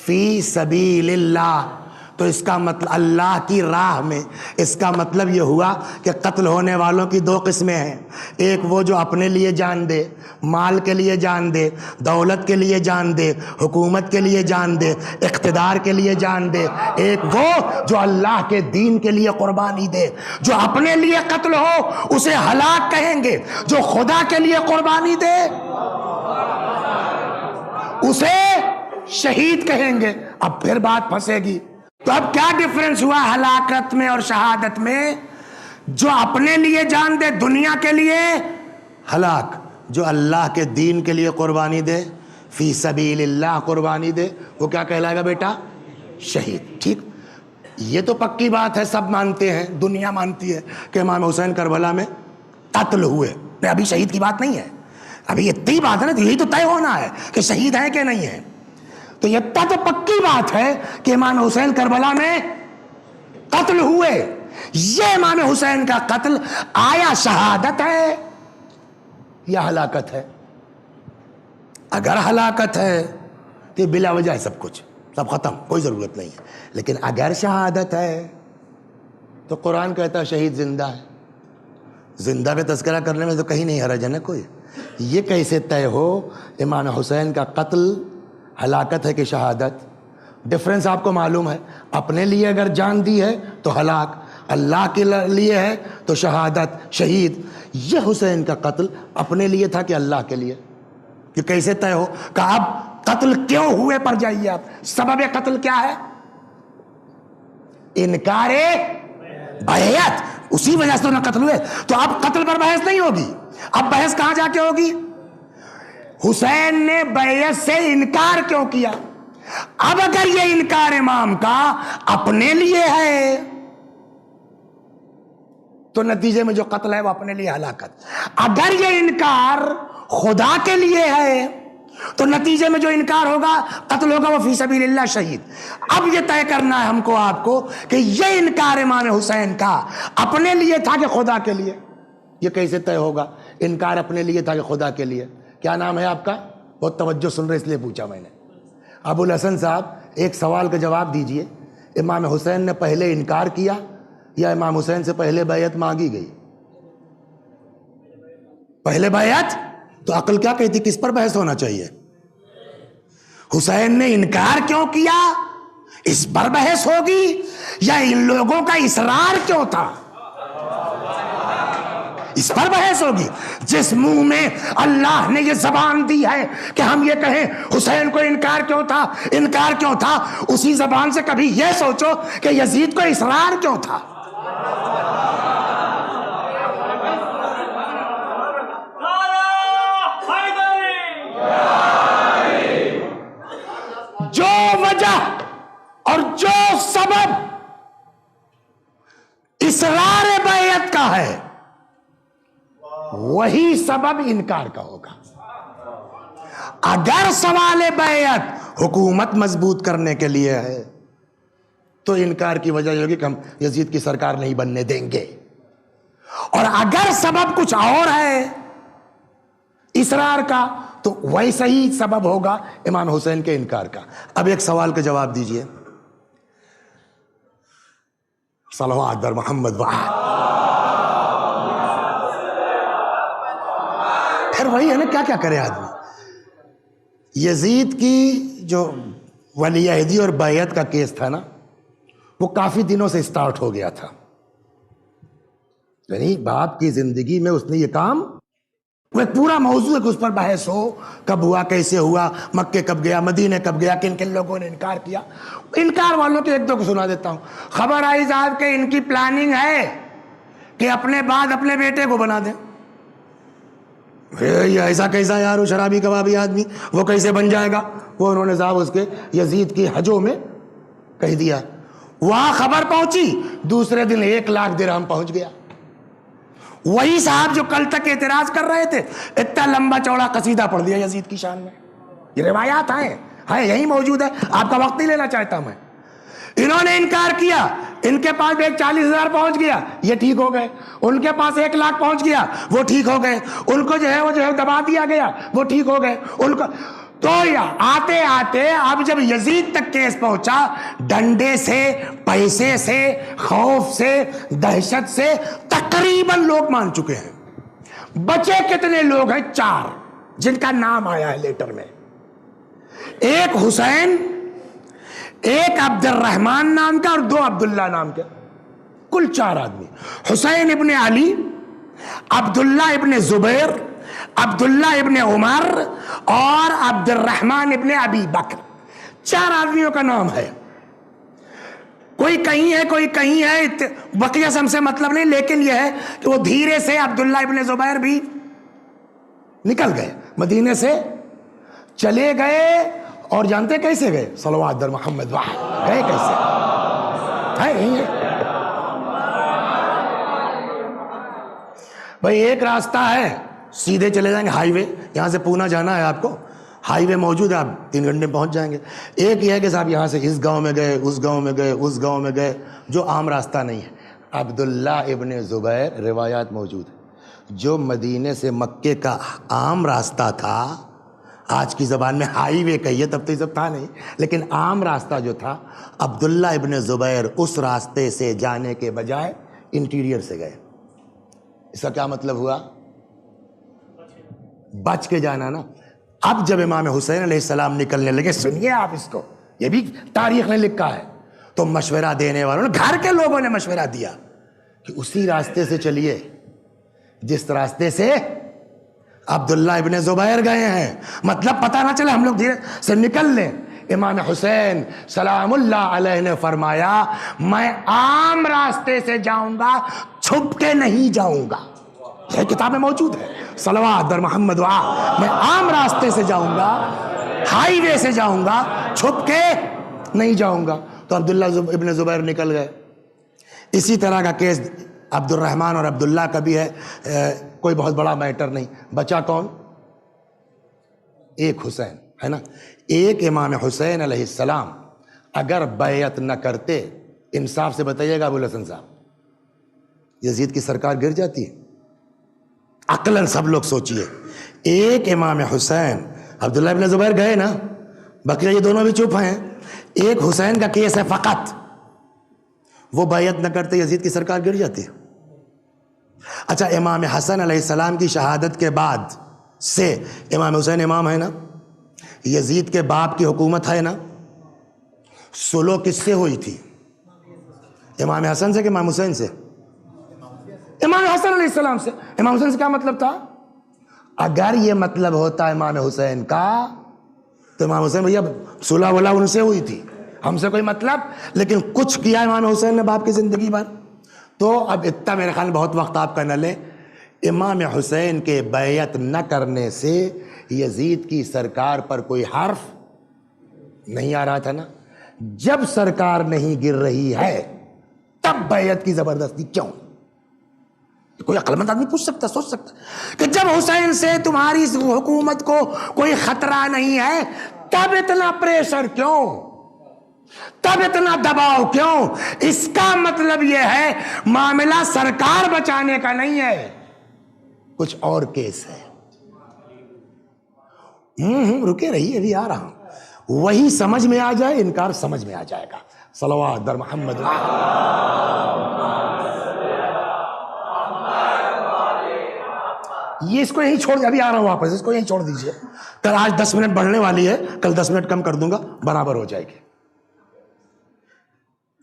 فی سبیل اللہ، تو اس کا مطلب اللہ کی راہ میں، اس کا مطلب یہ ہوا کہ قتل ہونے والوں کی دو قسمیں ہیں، ایک وہ جو اپنے لیے جان دے، مال کے لیے جان دے، دولت کے لیے جان دے، حکومت کے لیے جان دے، اقتدار کے لیے جان دے، ایک وہ جو اللہ کے دین کے لیے قربانی دے۔ جو اپنے لیے قتل ہو اسے ہلاک کہیں گے، جو خدا کے لیے قربانی دے اسے شہید کہیں گے۔ اب پھر بات پھنسے گی، تو اب کیا ڈفرنس ہوا ہلاکت میں اور شہادت میں؟ جو اپنے لیے جان دے دنیا کے لیے ہلاک، جو اللہ کے دین کے لیے قربانی دے، فی سبیل اللہ قربانی دے، وہ کیا کہلائے گا بیٹا؟ شہید۔ ٹھیک، یہ تو پکی بات ہے، سب مانتے ہیں، دنیا مانتی ہے کہ امام حسین کربلا میں قتل ہوئے۔ ابھی شہید کی بات نہیں ہے، ابھی اتنی بات ہے نا، یہی تو طے ہونا ہے کہ شہید ہے کہ نہیں ہے۔ تو یہ تو پکی بات ہے کہ امام حسین کربلا میں قتل ہوئے۔ یہ امام حسین کا قتل آیا شہادت ہے یا ہلاکت ہے؟ اگر ہلاکت ہے تو بلا وجہ ہے، سب کچھ سب ختم، کوئی ضرورت نہیں ہے۔ لیکن اگر شہادت ہے تو قرآن کہتا ہے شہید زندہ ہے۔ زندہ کا تذکرہ کرنے میں تو کہیں نہیں حرج ہے نا کوئی، یہ کیسے طے ہو امام حسین کا قتل ہلاکت ہے کہ شہادت؟ ڈفرنس آپ کو معلوم ہے. اپنے لیے اگر جان دی ہے تو ہلاک، اللہ کے لیے ہے تو شہادت، شہید. یہ حسین کا قتل اپنے لیے تھا کہ اللہ کے لیے؟ یہ کیسے طے ہو؟ کہ اب قتل کیوں ہوئے پر جائیے آپ. سبب قتل کیا ہے؟ انکار بیعت. اسی وجہ سے تو نہ قتل ہوئے. تو اب قتل پر بحث نہیں ہوگی. اب بحث کہاں جا کے ہوگی؟ حسین نے بیعت سے انکار کیوں کیا؟ اب اگر یہ انکار امام کا اپنے لیے ہے تو نتیجے میں جو قتل ہے وہ اپنے لیے ہلاکت. اگر یہ انکار خدا کے لیے ہے تو نتیجے میں جو انکار ہوگا، قتل ہوگا، وہ فی سبیل اللہ، شہید. اب یہ طے کرنا ہے ہم کو، آپ کو، کہ یہ انکار امام حسین کا اپنے لیے تھا کہ خدا کے لیے. یہ کیسے طے ہوگا؟ انکار اپنے لیے تھا کہ خدا کے لیے. کیا نام ہے آپ کا؟ بہت توجہ سن رہے اس لیے پوچھا میں نے. ابو الحسن صاحب، ایک سوال کا جواب دیجئے. امام حسین نے پہلے انکار کیا یا امام حسین سے پہلے بیعت مانگی گئی؟ پہلے بیعت. تو عقل کیا کہتی، کس پر بحث ہونا چاہیے؟ حسین نے انکار کیوں کیا اس پر بحث ہوگی، یا ان لوگوں کا اصرار کیوں تھا اس پر بحث ہوگی. جس منہ میں اللہ نے یہ زبان دی ہے کہ ہم یہ کہیں حسین کو انکار کیوں تھا، اسی زبان سے کبھی یہ سوچو کہ یزید کو اصرار کیوں تھا. جو وجہ اور جو سبب اصرار بیعت کا ہے وہی سبب انکار کا ہوگا. اگر سوال بیعت حکومت مضبوط کرنے کے لیے ہے تو انکار کی وجہ یہ ہوگی کہ ہم یزید کی سرکار نہیں بننے دیں گے. اور اگر سبب کچھ اور ہے اصرار کا تو ویسا ہی سبب ہوگا امام حسین کے انکار کا. اب ایک سوال کا جواب دیجئے. صلوات بر محمد وآل. پھر وہی ہے نا، کیا کیا کرے آدمی. یزید کی جو ولی عہدی اور بیعت کا کیس تھا نا، وہ کافی دنوں سے سٹارٹ ہو گیا تھا. یعنی باپ کی زندگی میں اس نے یہ کام، وہ ایک پورا موضوع ہے کہ اس پر بحث ہو، کب ہوا، کیسے ہوا، مکے کب گیا، مدینے کب گیا، کن کن لوگوں نے انکار کیا. انکار والوں کے ایک دو کو سنا دیتا ہوں. خبر آئی صاحب کہ ان کی پلاننگ ہے کہ اپنے بعد اپنے بیٹے کو بنا دیں. ایسا کیسا یار، وہ شرابی کبابی آدمی، وہ کیسے بن جائے گا؟ وہ انہوں نے صاحب اس کے یزید کی حجوں میں کہہ دیا. وہاں خبر پہنچی، دوسرے دن 1,00,000 درہم پہنچ گیا. وہی صاحب جو کل تک اعتراض کر رہے تھے، اتنا لمبا چوڑا قصیدہ پڑھ دیا یزید کی شان میں. یہ روایات ہیں یہی موجود ہے، آپ کا وقت نہیں لینا چاہتا میں. انہوں نے انکار کیا، ان کے پاس 40,000 پہنچ گیا، یہ ٹھیک ہو گئے. ان کے پاس 1,00,000 پہنچ گیا، وہ ٹھیک ہو گئے. ان کو جو ہے دبا دیا گیا، وہ ٹھیک ہو گئے. ان کو تو آتے آتے اب جب یزید تک کیس پہنچا، ڈنڈے سے، پیسے سے، خوف سے، دہشت سے تقریباً لوگ مان چکے ہیں. بچے کتنے لوگ ہیں؟ 4 جن کا نام آیا ہے لیٹر میں. ایک حسین، ایک عبد الرحمن نام کا، اور 2 عبداللہ نام کے. کل 4 آدمی. حسین ابن علی، عبداللہ ابن زبیر، عبداللہ ابن عمر اور عبد الرحمن ابن ابی بکر. 4 آدمیوں کا نام ہے. کوئی کہیں ہے، کوئی کہیں ہے، بقیہ سے ہم سے مطلب نہیں. لیکن یہ ہے کہ وہ دھیرے سے عبداللہ ابن زبیر بھی نکل گئے، مدینے سے چلے گئے. اور جانتے کیسے گئے؟ صلوات در محمد وآل. گئے کیسے؟ بھائی ایک راستہ ہے، سیدھے چلے جائیں گے، ہائی وے. یہاں سے پونا جانا ہے آپ کو، ہائی وے موجود ہے، آپ 3 گھنٹے میں پہنچ جائیں گے. ایک یہ ہے کہ صاحب یہاں سے اس گاؤں میں گئے، اس گاؤں میں گئے، اس گاؤں میں گئے، جو عام راستہ نہیں ہے. عبداللہ ابن زبیر، روایات موجود ہے، جو مدینے سے مکے کا عام راستہ تھا، آج کی زبان میں ہائی وے کہیے، تب تو یہ سب تھا نہیں، لیکن عام راستہ جو تھا، عبداللہ ابن زبیر اس راستے سے جانے کے بجائے انٹیریئر سے گئے. اس کا کیا مطلب ہوا؟ بچ کے جانا نا. اب جب امام حسین علیہ السلام نکلنے لگے, سنیے آپ اس کو, یہ بھی تاریخ نے لکھا ہے, تو مشورہ دینے والوں نے, گھر کے لوگوں نے مشورہ دیا کہ اسی راستے سے چلیے جس راستے سے عبداللہ ابن زبیر گئے ہیں, مطلب پتہ نہ چلے, ہم لوگ دھیرے سے نکل لیں. امام حسین سلام اللہ علیہ نے فرمایا میں عام راستے سے جاؤں گا, چھپ کے نہیں جاؤں گا. یہ کتاب میں موجود ہے, صلوات بر محمد و آل. میں عام راستے سے جاؤں گا, ہائی وے سے جاؤں گا, چھپ کے نہیں جاؤں گا. تو عبداللہ ابن زبیر نکل گئے. اسی طرح کا کیس عبد الرحمن اور عبداللہ کا بھی ہے, کوئی بہت بڑا میٹر نہیں. بچا کون؟ ایک حسین ہے نا. ایک امام حسین علیہ السلام اگر بیعت نہ کرتے, انصاف سے بتائیے گا ابوالحسن صاحب, یزید کی سرکار گر جاتی ہے؟ عقلاً سب لوگ سوچئے. ایک امام حسین, عبداللہ ابن زبیر گئے نا, بقیہ یہ دونوں بھی چپ ہیں. ایک حسین کا کیس ہے فقط, وہ بیعت نہ کرتے یزید کی سرکار گر جاتی ہے. اچھا, امام حسن علیہ السلام کی شہادت کے بعد سے امام حسین امام ہے نا, یزید کے باپ کی حکومت ہے نا, سلو کس سے ہوئی تھی؟ امام حسن سے کہ امام حسین سے؟ امام حسن علیہ السلام سے. امام حسین سے کیا مطلب تھا؟ اگر یہ مطلب ہوتا امام حسین کا تو امام حسین بھیا صلح ولا ان سے ہوئی تھی, ہم سے کوئی مطلب. لیکن کچھ کیا امام حسین نے باپ کی زندگی بھر. تو اب اتنا میرے خیال میں بہت وقت آپ کا نہ لیں, امام حسین کے بیعت نہ کرنے سے یزید کی سرکار پر کوئی حرف نہیں آ رہا تھا نا. جب سرکار نہیں گر رہی ہے تب بیعت کی زبردستی کیوں؟ کوئی عقل مند آدمی پوچھ سکتا, سوچ سکتا کہ جب حسین سے تمہاری حکومت کو کوئی خطرہ نہیں ہے تب اتنا پریشر کیوں, تب اتنا دباؤ کیوں؟ اس کا مطلب یہ ہے معاملہ سرکار بچانے کا نہیں ہے, کچھ اور کیس ہے. رکے رہیے, ابھی آ رہا ہوں. وہی سمجھ میں آ جائے, انکار سمجھ میں آ جائے گا. صلوات بر محمد. یہ اس کو یہیں چھوڑ, ابھی آ رہا ہوں واپس, اس کو یہیں چھوڑ دیجئے. کل آج 10 منٹ بڑھنے والی ہے, کل 10 منٹ کم کر دوں گا, برابر ہو جائے گی.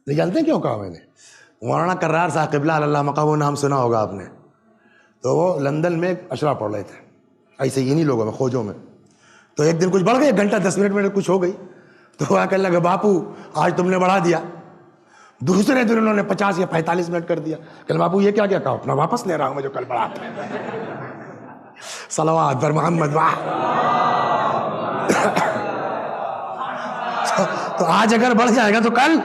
نہیں جانتے ہیں کیوں کہا میں نے؟ مولانا کرار صاحب قبلہ اللہ مقام نام سنا ہوگا آپ نے, تو وہ لندن میں اشرا پڑھ رہے تھے, ایسے انہی لوگوں میں, خوجوں میں. تو ایک دن کچھ بڑھ گئی, 1 گھنٹہ 10 منٹ میں کچھ ہو گئی, تو وہ کہنے لگا باپو آج تم نے بڑھا دیا. دوسرے دن انہوں نے 50 یا 45 منٹ کر دیا. کہ باپو یہ کیا کہا؟ اپنا واپس لے رہا ہوں میں جو کل بڑھا تھا. صلوات بر محمد. تو آج اگر بڑھ جائے گا تو کل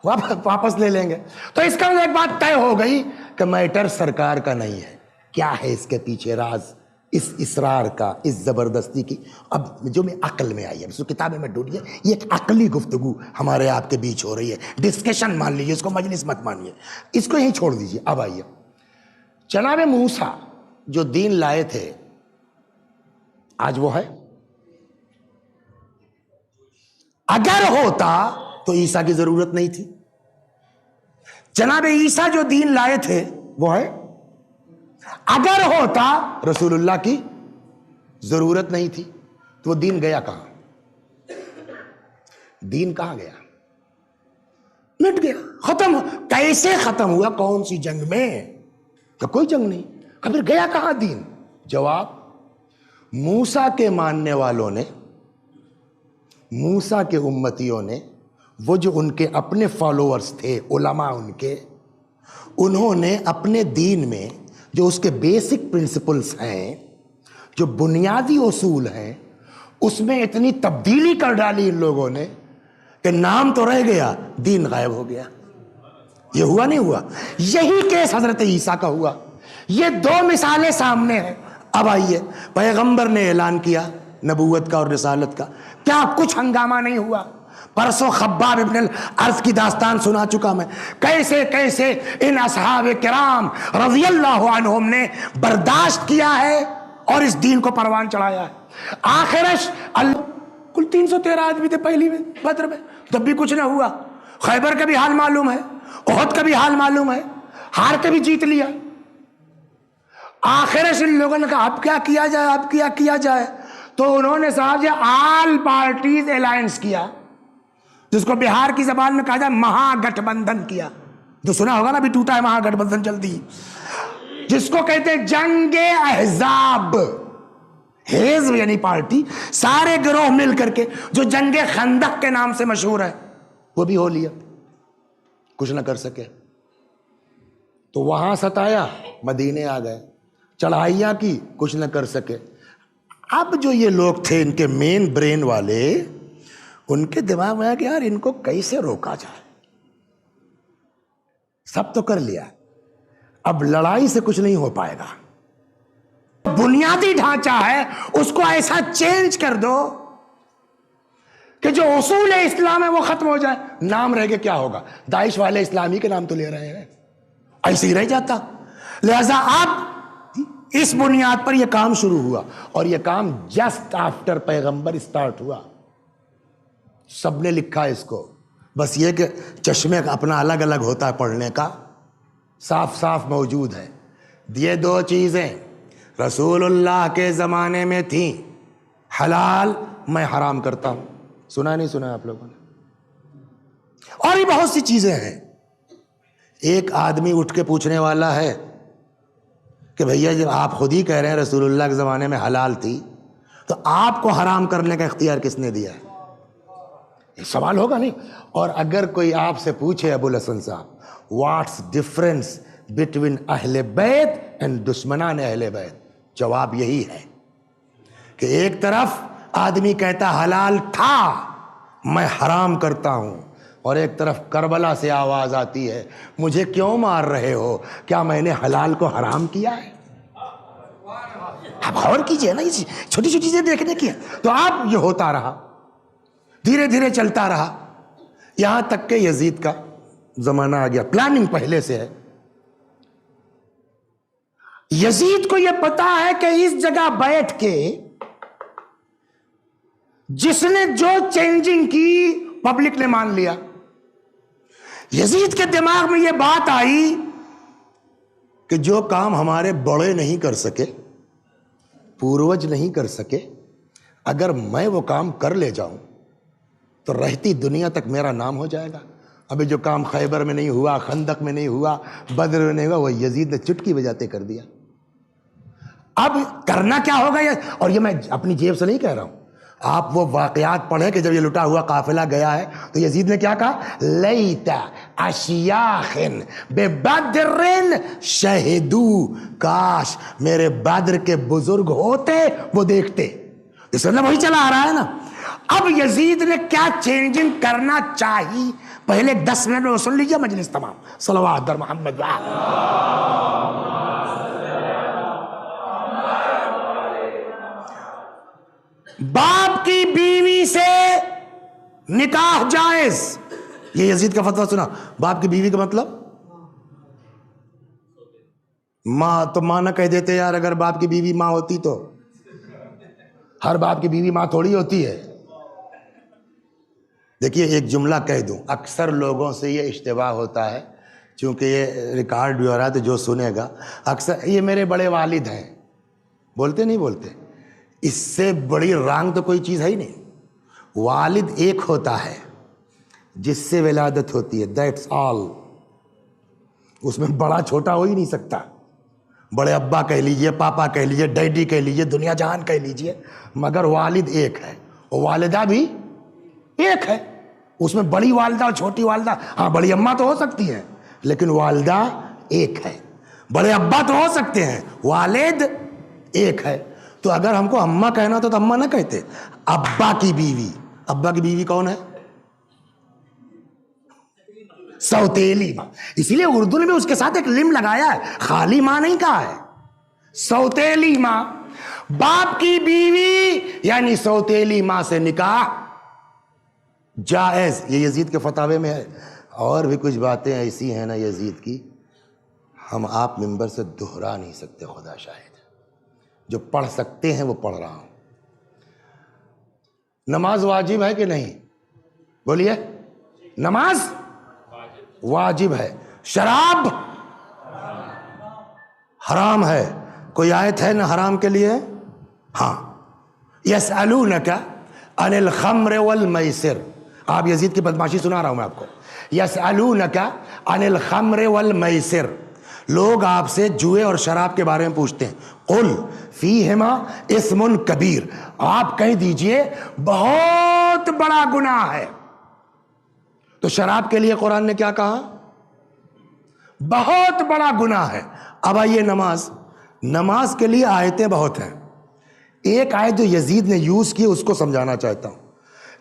واپس لے لیں گے. تو اس کا ایک بات طے ہو گئی کہ میٹر سرکار کا نہیں ہے. کیا ہے اس کے پیچھے راز, اس اصرار کا, اس زبردستی کی؟ اب جو میں عقل میں آئی ہے, اس کتابیں میں ڈھونڈیے, یہ ایک عقلی گفتگو ہمارے آپ کے بیچ ہو رہی ہے, ڈسکشن مان لیجیے, اس کو مجلس مت مانیے, اس کو یہیں چھوڑ دیجیے. اب آئیے, جناب موسیٰ جو دین لائے تھے آج وہ ہے؟ اگر ہوتا تو عیسیٰ کی ضرورت نہیں تھی. جناب عیسیٰ جو دین لائے تھے وہ ہے؟ اگر ہوتا رسول اللہ کی ضرورت نہیں تھی. تو وہ دین گیا کہاں؟ دین کہاں گیا؟ مٹ گیا, ختم. کیسے ختم ہوا؟ کون سی جنگ میں؟ کہ کوئی جنگ نہیں. پھر گیا کہاں دین؟ جواب, موسیٰ کے ماننے والوں نے, موسیٰ کے امتیوں نے, وہ جو ان کے اپنے فالوورز تھے, علماء ان کے, انہوں نے اپنے دین میں جو اس کے بیسک پرنسپلز ہیں, جو بنیادی اصول ہیں, اس میں اتنی تبدیلی کر ڈالی ان لوگوں نے کہ نام تو رہ گیا, دین غائب ہو گیا. یہ ہوا نہیں ہوا؟ یہی کیس حضرت عیسیٰ کا ہوا. یہ 2 مثالیں سامنے ہیں. اب آئیے, پیغمبر نے اعلان کیا نبوت کا اور رسالت کا, کیا کچھ ہنگامہ نہیں ہوا؟ پرسوں خباب ابن الارض کی داستان سنا چکا میں, کیسے کیسے ان اصحاب کرام رضی اللہ عنہم نے برداشت کیا ہے اور اس دین کو پروان چڑھایا ہے. آخرش کل 313 آدمی تھے پہلی میں بدر میں, تب بھی کچھ نہ ہوا. خیبر کا بھی حال معلوم ہے, احد کا بھی حال معلوم ہے, ہار کے بھی جیت لیا. آخر سے لوگوں نے کہا اب کیا کیا جائے، اب کیا جائے، تو انہوں نے صاحب یہ آل پارٹیز الائنس کیا، جس کو بہار کی زبان میں کہا جائے مہا گٹھ بندھن کیا. تو سنا ہوگا نا ابھی ٹوٹا ہے مہا گٹھ بندھن جلدی، جس کو کہتے ہیں جنگ احزاب. حزب یعنی پارٹی، سارے گروہ مل کر کے، جو جنگ خندق کے نام سے مشہور ہے وہ بھی ہو لیا، کچھ نہ کر سکے. تو وہاں ستایا، مدینے آ گئے، چڑھائیاں کی، کچھ نہ کر سکے. اب جو یہ لوگ تھے ان کے مین برین والے، ان کے دماغ میں آیا کہ یار ان کو کیسے روکا جائے. سب تو کر لیا، اب لڑائی سے کچھ نہیں ہو پائے گا. بنیادی ڈھانچہ ہے اس کو ایسا چینج کر دو کہ جو اصول اسلام ہے وہ ختم ہو جائے. نام رہ کے کیا ہوگا؟ داعش والے اسلامی کے نام تو لے رہے ہیں، ایسے ہی رہ جاتا. لہذا اب اس بنیاد پر یہ کام شروع ہوا، اور یہ کام جسٹ آفٹر پیغمبر اسٹارٹ ہوا. سب نے لکھا اس کو، بس یہ کہ چشمے کا اپنا الگ الگ ہوتا ہے پڑھنے کا، صاف صاف موجود ہے. یہ دو چیزیں رسول اللہ کے زمانے میں تھیں، حلال میں حرام کرتا ہوں. سنا نہیں سنا آپ لوگوں نے؟ اور بھی بہت سی چیزیں ہیں. ایک آدمی اٹھ کے پوچھنے والا ہے کہ بھیا جب آپ خود ہی کہہ رہے ہیں رسول اللہ کے زمانے میں حلال تھی، تو آپ کو حرام کرنے کا اختیار کس نے دیا ہے؟ یہ سوال ہوگا نہیں؟ اور اگر کوئی آپ سے پوچھے ابو الحسن صاحب واٹس ڈفرنس بٹوین اہل بیت اینڈ دشمنان اہل بیت، جواب یہی ہے کہ ایک طرف آدمی کہتا حلال تھا میں حرام کرتا ہوں، اور ایک طرف کربلا سے آواز آتی ہے مجھے کیوں مار رہے ہو، کیا میں نے حلال کو حرام کیا ہے؟ آپ غور کیجئے نا، چھوٹی چھوٹی چیزیں دیکھنے کی. تو اب یہ ہوتا رہا، دھیرے دھیرے چلتا رہا، یہاں تک کہ یزید کا زمانہ آ گیا. پلاننگ پہلے سے ہے. یزید کو یہ پتا ہے کہ اس جگہ بیٹھ کے جس نے جو چینجنگ کی پبلک نے مان لیا. یزید کے دماغ میں یہ بات آئی کہ جو کام ہمارے بڑے نہیں کر سکے، پوروج نہیں کر سکے، اگر میں وہ کام کر لے جاؤں تو رہتی دنیا تک میرا نام ہو جائے گا. ابھی جو کام خیبر میں نہیں ہوا، خندق میں نہیں ہوا، بدر میں نہیں ہوا، وہ یزید نے چٹکی بجاتے کر دیا. اب کرنا کیا ہوگا یہ، اور یہ میں اپنی جیب سے نہیں کہہ رہا ہوں، آپ وہ واقعات پڑھیں کہ جب یہ لٹا ہوا قافلہ گیا ہے تو یزید نے کیا کہا؟ لیت اشیاخ ببدر شہدو، کاش میرے بدر کے بزرگ ہوتے وہ دیکھتے. اس میں وہی چلا آ رہا ہے نا. اب یزید نے کیا چینجنگ کرنا چاہی، پہلے 10 منٹ میں سن لیجیے، مجلس تمام. صلوات در محمد. باپ کی بیوی سے نکاح جائز، یہ یزید کا فتویٰ سنا. باپ کی بیوی کا مطلب ماں، تو ماں نہ کہہ دیتے یار، اگر باپ کی بیوی ماں ہوتی تو. ہر باپ کی بیوی ماں تھوڑی ہوتی ہے. دیکھیے ایک جملہ کہہ دوں، اکثر لوگوں سے یہ اشتباہ ہوتا ہے، چونکہ یہ ریکارڈ بھی ہو رہا ہے تو جو سنے گا اکثر یہ میرے بڑے والد ہیں، بولتے نہیں بولتے. اس سے بڑی رانگ تو کوئی چیز ہے ہی نہیں. والد ایک ہوتا ہے جس سے ولادت ہوتی ہے، دیٹس آل. اس میں بڑا چھوٹا ہو ہی نہیں سکتا. بڑے ابا کہہ لیجئے، پاپا کہہ لیجئے، ڈیڈی کہہ لیجئے، دنیا جہان کہہ لیجئے، مگر والد ایک ہے. اور والدہ بھی ایک ہے. اس میں بڑی والدہ اور چھوٹی والدہ، ہاں بڑی اماں تو ہو سکتی ہیں لیکن والدہ ایک ہے. بڑے ابا تو ہو سکتے ہیں، والد ایک ہے. تو اگر ہم کو اماں کہنا تو اماں نہ کہتے، ابا کی بیوی. ابا کی بیوی کون ہے؟ سوتیلی ماں. اسی لیے اردو نے بھی اس کے ساتھ ایک لم لگایا ہے، خالی ماں نہیں کہا ہے، سوتیلی ماں. باپ کی بیوی یعنی سوتیلی ماں سے نکاح جائز. یہ یزید کے فتاوے میں ہے. اور بھی کچھ باتیں ایسی ہیں نا یزید کی، ہم آپ ممبر سے دہرا نہیں سکتے. خدا شاہد، جو پڑھ سکتے ہیں وہ پڑھ رہا ہوں. نماز واجب ہے کہ نہیں؟ بولیے. نماز واجب ہے. شراب حرام ہے. کوئی آیت ہے نہ حرام کے لیے؟ ہاں، یسألونک عن الخمر والمیسر. آپ یزید کی بدماشی سنا رہا ہوں میں آپ کو. یسألونک عن الخمر والمیسر، لوگ آپ سے جوئے اور شراب کے بارے میں پوچھتے ہیں. قل فیہما اسم کبیر، آپ کہہ دیجئے بہت بڑا گناہ ہے. تو شراب کے لیے قرآن نے کیا کہا؟ بہت بڑا گناہ ہے. اب آئیے نماز کے لیے آیتیں بہت ہیں. ایک آیت جو یزید نے یوز کی اس کو سمجھانا چاہتا ہوں.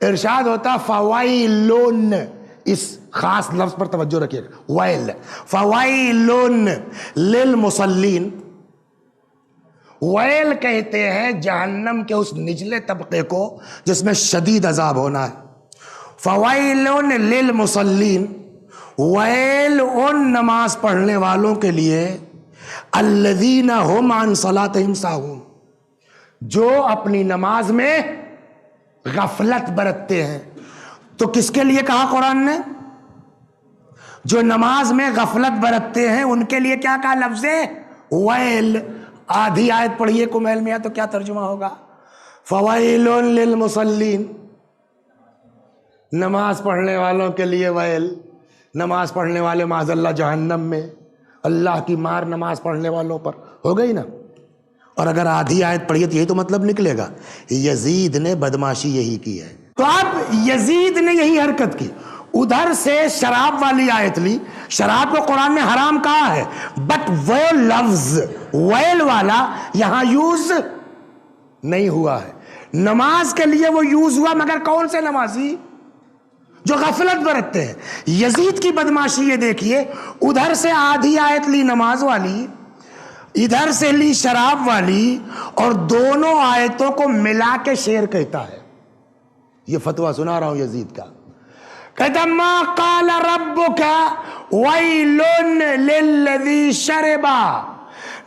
ارشاد ہوتا فوائلن، اس خاص لفظ پر توجہ رکھیے گا، وائل، فوائلن للمصلین. ویل کہتے ہیں جہنم کے اس نچلے طبقے کو جس میں شدید عذاب ہونا ہے. فوائلن للمصلین، ویل ان نماز پڑھنے والوں کے لیے، الذین هم عن صلاتهم ساہون، جو اپنی نماز میں غفلت برتتے ہیں. تو کس کے لیے کہا قرآن نے؟ جو نماز میں غفلت برتتے ہیں ان کے لیے کیا کہا لفظ ویل. آدھی آیت پڑھیے کمیل میاں تو کیا ترجمہ ہوگا؟ فوائل للمصلین، نماز پڑھنے والوں کے لیے ویل. نماز پڑھنے والے معاذ اللہ جہنم میں، اللہ کی مار نماز پڑھنے والوں پر ہو گئی نا. اور اگر آدھی آیت پڑھیے تو یہی تو مطلب نکلے گا یزید نے بدماشی یہی کی ہے. تو اب یزید نے یہی حرکت کی، ادھر سے شراب والی آیت لی. شراب کو قرآن نے حرام کہا ہے، بٹ وہ لفظ ویل والا یہاں یوز نہیں ہوا ہے. نماز کے لیے وہ یوز ہوا، مگر کون سے نمازی؟ جو غفلت برتتے ہیں. یزید کی بدماشی یہ دیکھیے، ادھر سے آدھی آیت لی نماز والی، ادھر سے لی شراب والی، اور دونوں آیتوں کو ملا کے شعر کہتا ہے. یہ فتویٰ سنا رہا ہوں یزید کا. کہتا ما قال ربک ویل للذی شربا،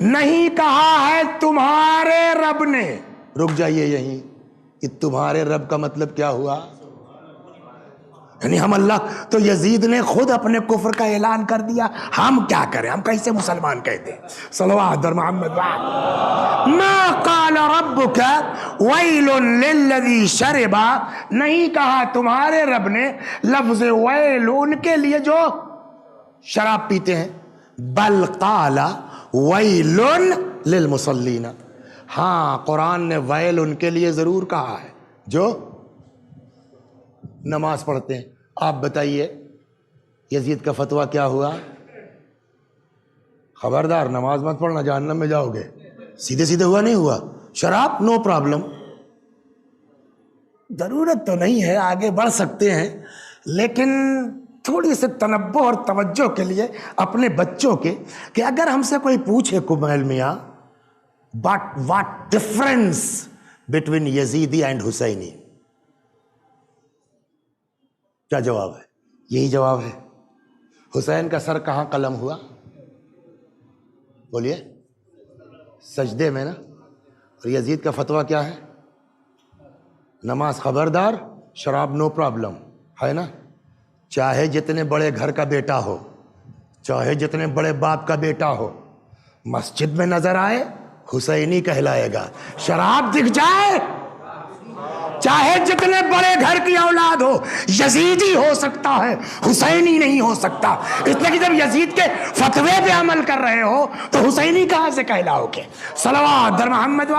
نہیں کہا ہے تمہارے رب نے. رک جائیے یہیں، یہ تمہارے رب کا مطلب کیا ہوا؟ یعنی ہم اللہ، تو یزید نے خود اپنے کفر کا اعلان کر دیا، ہم کیا کریں؟ ہم کیسے مسلمان کہتے ہیں؟ صلوات در محمد بعد. ما قال ربک ویل للذی شربا، نہیں کہا تمہارے رب نے لفظ ویل ان کے لیے جو شراب پیتے ہیں، بل قال ویل للمصلین. ہاں قرآن نے ویل ان کے لیے ضرور کہا ہے جو نماز پڑھتے ہیں. آپ بتائیے یزید کا فتویٰ کیا ہوا؟ خبردار نماز مت پڑھنا، جہنم میں جاؤ گے. سیدھے سیدھے ہوا نہیں ہوا؟ شراب نو پرابلم، ضرورت تو نہیں ہے، آگے بڑھ سکتے ہیں، لیکن تھوڑی سی تنبہ اور توجہ کے لیے اپنے بچوں کے، کہ اگر ہم سے کوئی پوچھے کمیل میاں واٹ ڈفرنس بٹوین یزیدی اینڈ حسینی، کیا جواب ہے؟ یہی جواب ہے. حسین کا سر کہاں قلم ہوا؟ بولیے، سجدے میں نا. اور یزید کا فتویٰ کیا ہے؟ نماز خبردار، شراب نو پرابلم، ہے نا. چاہے جتنے بڑے گھر کا بیٹا ہو، چاہے جتنے بڑے باپ کا بیٹا ہو، مسجد میں نظر آئے حسینی کہلائے گا. شراب دکھ جائے، چاہے جتنے بڑے گھر کی اولاد ہو، یزیدی ہو سکتا ہے، حسینی نہیں ہو سکتا. اس لیے کہ جب یزید کے فتوے پہ عمل کر رہے ہو تو حسینی کہاں سے کہلاؤ گے؟ صلوات در محمد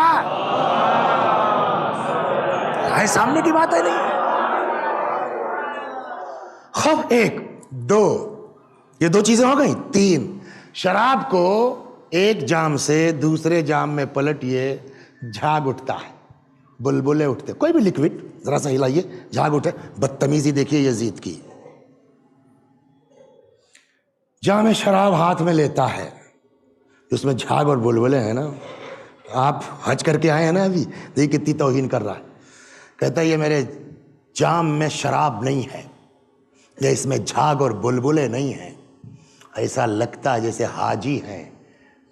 ہے سامنے کی بات ہے نہیں. خوب ایک دو، یہ دو چیزیں ہو گئی. تین، شراب کو ایک جام سے دوسرے جام میں پلٹیے، جھاگ اٹھتا ہے، بلبلے اٹھتے. کوئی بھی لکوڈ ذرا سا ہلائیے، جھاگ اٹھے. بدتمیزی دیکھیے یزید کی. جام شراب ہاتھ میں لیتا ہے، اس میں جھاگ اور بلبلے ہیں نا. آپ حج کر کے آئے ہیں نا ابھی، دیکھ کتنی توہین کر رہا ہے. کہتا ہے یہ میرے جام میں شراب نہیں ہے، یا اس میں جھاگ اور بلبلے نہیں ہیں. ایسا لگتا ہے جیسے حاجی ہیں،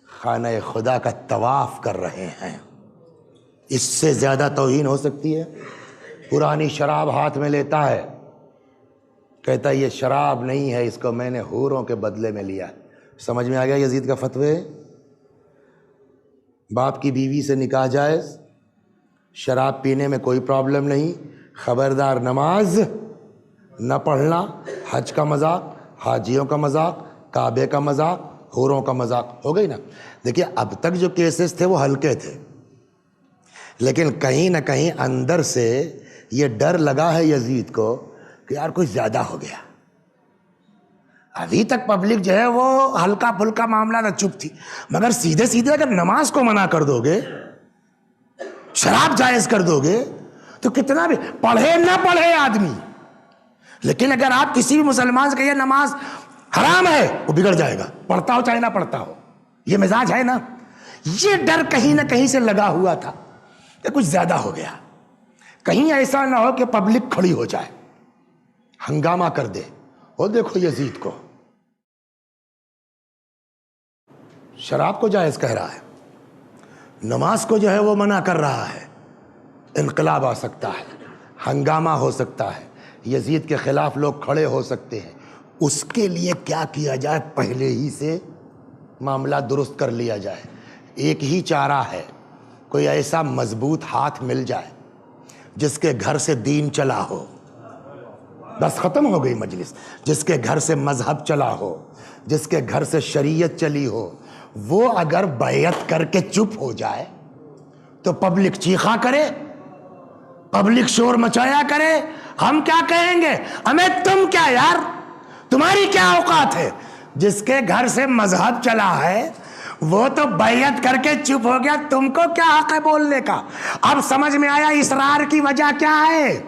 خانہ خدا کا طواف کر رہے ہیں. اس سے زیادہ توہین ہو سکتی ہے؟ پرانی شراب ہاتھ میں لیتا ہے، کہتا ہے یہ شراب نہیں ہے، اس کو میں نے حوروں کے بدلے میں لیا. سمجھ میں آ گیا یزید کا فتوے؟ باپ کی بیوی سے نکاح جائز، شراب پینے میں کوئی پرابلم نہیں، خبردار نماز نہ پڑھنا، حج کا مذاق، حاجیوں کا مذاق، کعبے کا مذاق، حوروں کا مذاق، ہو گئی نا۔ دیکھیے اب تک جو کیسز تھے وہ ہلکے تھے، لیکن کہیں نہ کہیں اندر سے یہ ڈر لگا ہے یزید کو کہ یار کچھ زیادہ ہو گیا۔ ابھی تک پبلک جو ہے وہ ہلکا پھلکا معاملہ نہ چپ تھی، مگر سیدھے سیدھے اگر نماز کو منع کر دو گے، شراب جائز کر دو گے، تو کتنا بھی پڑھے نہ پڑھے آدمی، لیکن اگر آپ کسی بھی مسلمان سے کہیے نماز حرام ہے، وہ بگڑ جائے گا، پڑھتا ہو چاہے نہ پڑھتا ہو۔ یہ مزاج ہے نا۔ یہ ڈر کہیں نہ کہیں سے لگا ہوا تھا کہ کچھ زیادہ ہو گیا، کہیں ایسا نہ ہو کہ پبلک کھڑی ہو جائے، ہنگامہ کر دے۔ وہ دیکھو یزید کو شراب کو جائز کہہ رہا ہے، نماز کو جو ہے وہ منع کر رہا ہے، انقلاب آ سکتا ہے، ہنگامہ ہو سکتا ہے، یزید کے خلاف لوگ کھڑے ہو سکتے ہیں۔ اس کے لیے کیا کیا جائے؟ پہلے ہی سے معاملہ درست کر لیا جائے۔ ایک ہی چارہ ہے، کوئی ایسا مضبوط ہاتھ مل جائے جس کے گھر سے دین چلا ہو، بس ختم ہو گئی مجلس۔ جس کے گھر سے مذہب چلا ہو، جس کے گھر سے شریعت چلی ہو، وہ اگر بیعت کر کے چپ ہو جائے تو پبلک چیخا کرے، پبلک شور مچایا کرے، ہم کیا کہیں گے؟ ہمیں تم کیا یار، تمہاری کیا اوقات ہے؟ جس کے گھر سے مذہب چلا ہے وہ تو بیعت کر کے چپ ہو گیا، تم کو کیا حق ہے بولنے کا؟ اب سمجھ میں آیا اصرار کی وجہ کیا ہے؟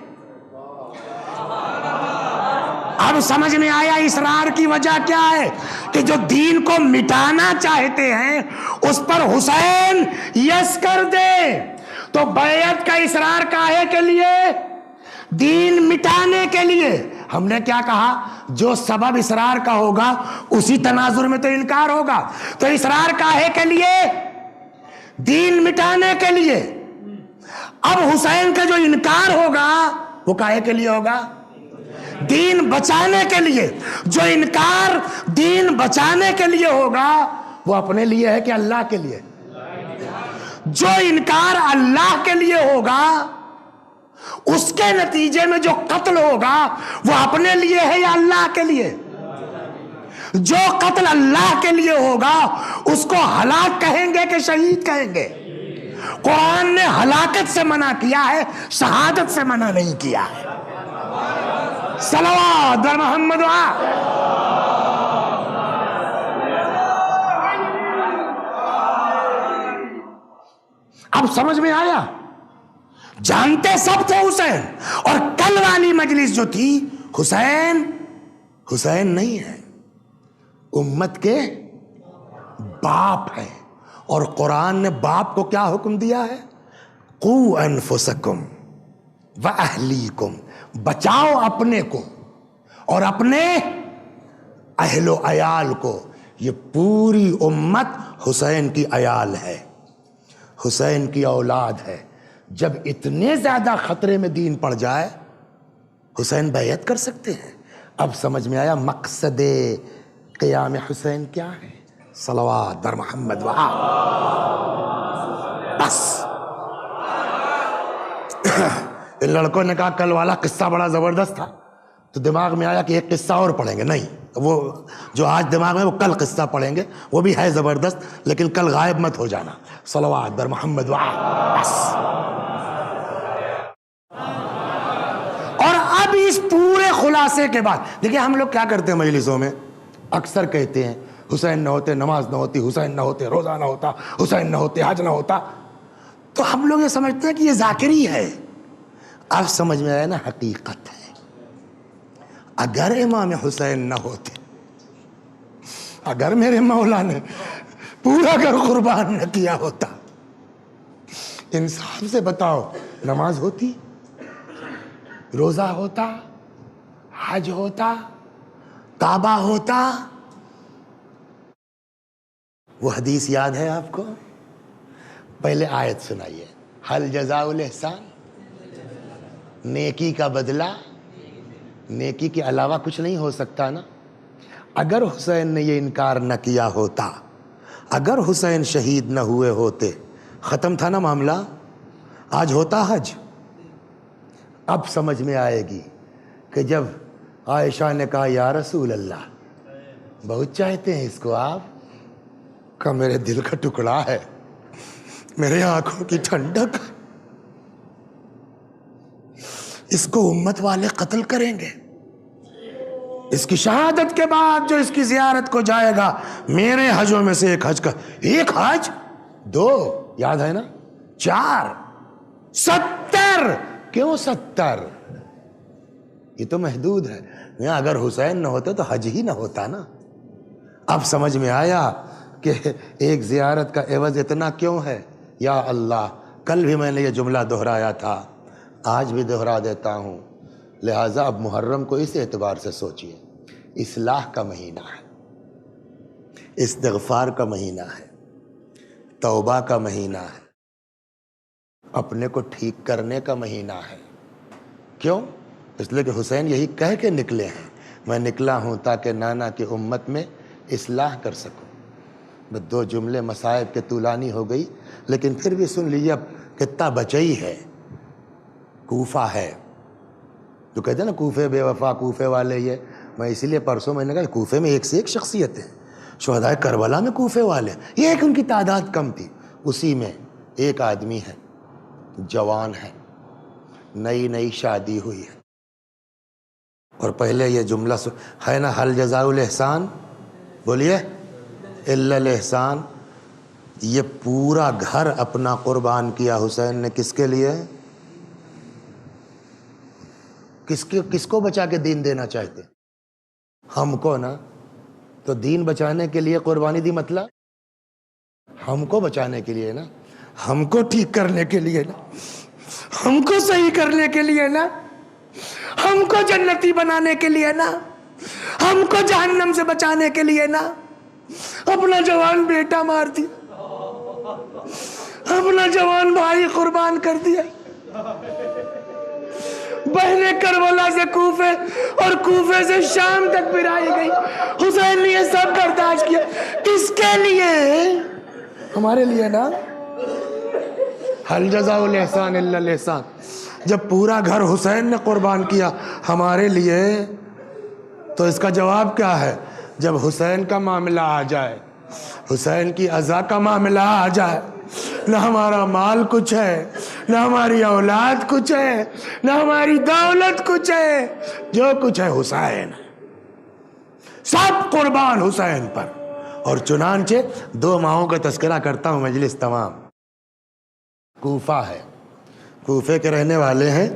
اب سمجھ میں آیا اصرار کی وجہ کیا ہے؟ کہ جو دین کو مٹانا چاہتے ہیں اس پر حسین یس کر دے۔ تو بیعت کا اصرار کاہے کے لیے؟ دین مٹانے کے لیے۔ ہم نے کیا کہا؟ جو سبب اصرار کا ہوگا اسی تناظر میں تو انکار ہوگا۔ تو اصرار کاہے کے لیے؟ دین مٹانے کے لیے۔ اب حسین کا جو انکار ہوگا وہ کاہے کے لیے ہوگا؟ دین بچانے کے لیے۔ جو انکار دین بچانے کے لیے ہوگا وہ اپنے لیے ہے کہ اللہ کے لیے؟ جو انکار اللہ کے لیے ہوگا اس کے نتیجے میں جو قتل ہوگا وہ اپنے لیے ہے یا اللہ کے لیے؟ جو قتل اللہ کے لیے ہوگا اس کو ہلاک کہیں گے کہ شہید کہیں گے؟ قرآن نے ہلاکت سے منع کیا ہے، شہادت سے منع نہیں کیا ہے۔ صلوات بر محمد اب سمجھ میں آیا؟ جانتے سب تھے حسین، اور کل والی مجلس جو تھی حسین نہیں ہے، امت کے باپ ہے۔ اور قرآن نے باپ کو کیا حکم دیا ہے؟ قو انفسکم واہلیکم، بچاؤ اپنے کو اور اپنے اہل و عیال کو۔ یہ پوری امت حسین کی عیال ہے، حسین کی اولاد ہے۔ جب اتنے زیادہ خطرے میں دین پڑ جائے حسین بیعت کر سکتے ہیں۔ اب سمجھ میں آیا مقصد قیام حسین کیا ہے؟ صلوات بر محمد بس۔ ان لڑکوں نے کہا کل والا قصہ بڑا زبردست تھا، تو دماغ میں آیا کہ ایک قصہ اور پڑھیں گے۔ نہیں، وہ جو آج دماغ میں وہ کل قصہ پڑھیں گے، وہ بھی ہے زبردست، لیکن کل غائب مت ہو جانا۔ صلوات بر محمد بس۔ اور اب اس پورے خلاصے کے بعد دیکھیں ہم لوگ کیا کرتے ہیں مجلسوں میں، اکثر کہتے ہیں حسین نہ ہوتے نماز نہ ہوتی، حسین نہ ہوتے روزہ نہ ہوتا، حسین نہ ہوتے حج نہ ہوتا۔ تو ہم لوگ یہ سمجھتے ہیں کہ یہ ذاکری ہے۔ اب سمجھ میں آیا نا، حقیقت ہے۔ اگر امام حسین نہ ہوتے، اگر میرے مولا نے پورا گھر قربان نہ کیا ہوتا، انصاف سے بتاؤ، نماز ہوتی، روزہ ہوتا، حج ہوتا، کعبہ ہوتا؟ وہ حدیث یاد ہے آپ کو؟ پہلے آیت سنائیے، حل جزاء الاحسان، نیکی کا بدلہ نیکی کے علاوہ کچھ نہیں ہو سکتا نا۔ اگر حسین نے یہ انکار نہ کیا ہوتا، اگر حسین شہید نہ ہوئے ہوتے ختم تھا نا معاملہ. آج ہوتا حج. اب سمجھ میں آئے گی کہ جب عائشہ نے کہا یا رسول اللہ بہت چاہتے ہیں اس کو آپ, کہ میرے دل کا ٹکڑا ہے, میرے آنکھوں کی ٹھنڈک, اس کو امت والے قتل کریں گے, اس کی شہادت کے بعد جو اس کی زیارت کو جائے گا میرے حجوں میں سے ایک حج کا, ایک حج 2 یاد ہے نا, 4 70, کیوں 70؟ یہ تو محدود ہے. اگر حسین نہ ہوتے تو حج ہی نہ ہوتا نا. اب سمجھ میں آیا کہ ایک زیارت کا عوض اتنا کیوں ہے. یا اللہ, کل بھی میں نے یہ جملہ دہرایا تھا, آج بھی دہرا دیتا ہوں. لہٰذا اب محرم کو اس اعتبار سے سوچئے, اصلاح کا مہینہ ہے, استغفار کا مہینہ ہے, توبہ کا مہینہ ہے, اپنے کو ٹھیک کرنے کا مہینہ ہے. کیوں؟ اس لیے کہ حسین یہی کہہ کے نکلے ہیں, میں نکلا ہوں تاکہ نانا کی امت میں اصلاح کر سکوں. بس 2 جملے مصائب کے طولانی ہو گئی, لیکن پھر بھی سن لیجیے. اب کتنا بچئی ہے. کوفہ ہے, جو کہتے ہیں نا کوفے بے وفا, کوفے والے. یہ میں اسی لیے پرسوں میں نے کہا کوفے میں ایک سے ایک شخصیت ہے. شہدائے کربلا میں کوفے والے, یہ ایک ان کی تعداد کم تھی, اسی میں ایک آدمی ہے, جوان ہے, نئی شادی ہوئی ہے, اور پہلے یہ جملہ ہے نا, حل جزاء الاحسان, بولیے الا الاحسان. یہ پورا گھر اپنا قربان کیا حسین نے, کس کے لیے؟ کس کو بچا کے دین دینا چاہتے؟ ہم کو نا. تو دین بچانے کے لیے قربانی دی, مطلب ہم کو بچانے کے لیے نا, ہم کو ٹھیک کرنے کے لیے نا, ہم کو صحیح کرنے کے لیے نا, ہم کو جنتی بنانے کے لیے نا, ہم کو جہنم سے بچانے کے لیے نا. اپنا جوان بیٹا مار دیا, اپنا جوان بھائی قربان کر دیا. بہنیں کربلا سے کوفے اور کوفے سے شام تک پھرائی گئی. حسین نے یہ سب برداشت کیا, کس کے لیے؟ ہمارے لیے نا. حل جزاء الاحسان الا الاحسان. جب پورا گھر حسین نے قربان کیا ہمارے لیے, تو اس کا جواب کیا ہے؟ جب حسین کا معاملہ آ جائے, حسین کی عزا کا معاملہ آ جائے, نہ ہمارا مال کچھ ہے, نہ ہماری اولاد کچھ ہے, نہ ہماری دولت کچھ ہے, جو کچھ ہے حسین, سب قربان حسین پر. اور چنانچہ 2 ماہوں کا تذکرہ کرتا ہوں, مجلس تمام. کوفہ ہے, کوفے کے رہنے والے ہیں.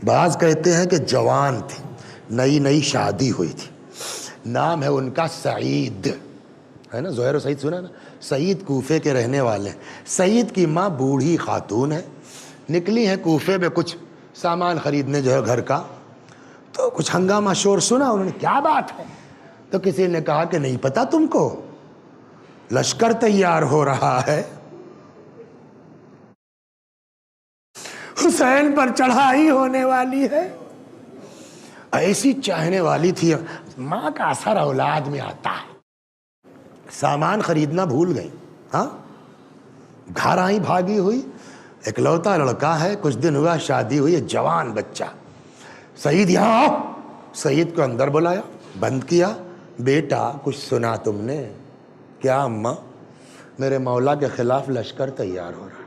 بعض کہتے ہیں کہ جوان تھے, نئی شادی ہوئی تھی. نام ہے ان کا سعید, ہے نا, زہیر و سعید سنا نا. سعید کوفے کے رہنے والے ہیں. سعید کی ماں بوڑھی خاتون ہے, نکلی ہیں کوفے میں کچھ سامان خریدنے جو ہے گھر کا. تو کچھ ہنگامہ شور سنا انہوں نے, کیا بات ہے؟ تو کسی نے کہا کہ نہیں پتا تم کو, لشکر تیار ہو رہا ہے, حسین پر چڑھائی ہونے والی ہے. ایسی چاہنے والی تھی, ماں کا اثر اولاد میں آتا ہے. سامان خریدنا بھول گئی. ہاں, گھر آئی بھاگی ہوئی, اکلوتا لڑکا ہے, کچھ دن ہوا شادی ہوئی ہے, جوان بچہ. سعید یہاں آؤ. سعید کو اندر بلایا, بند کیا. بیٹا کچھ سنا تم نے؟ کیا اماں؟ میرے مولا کے خلاف لشکر تیار ہو رہا,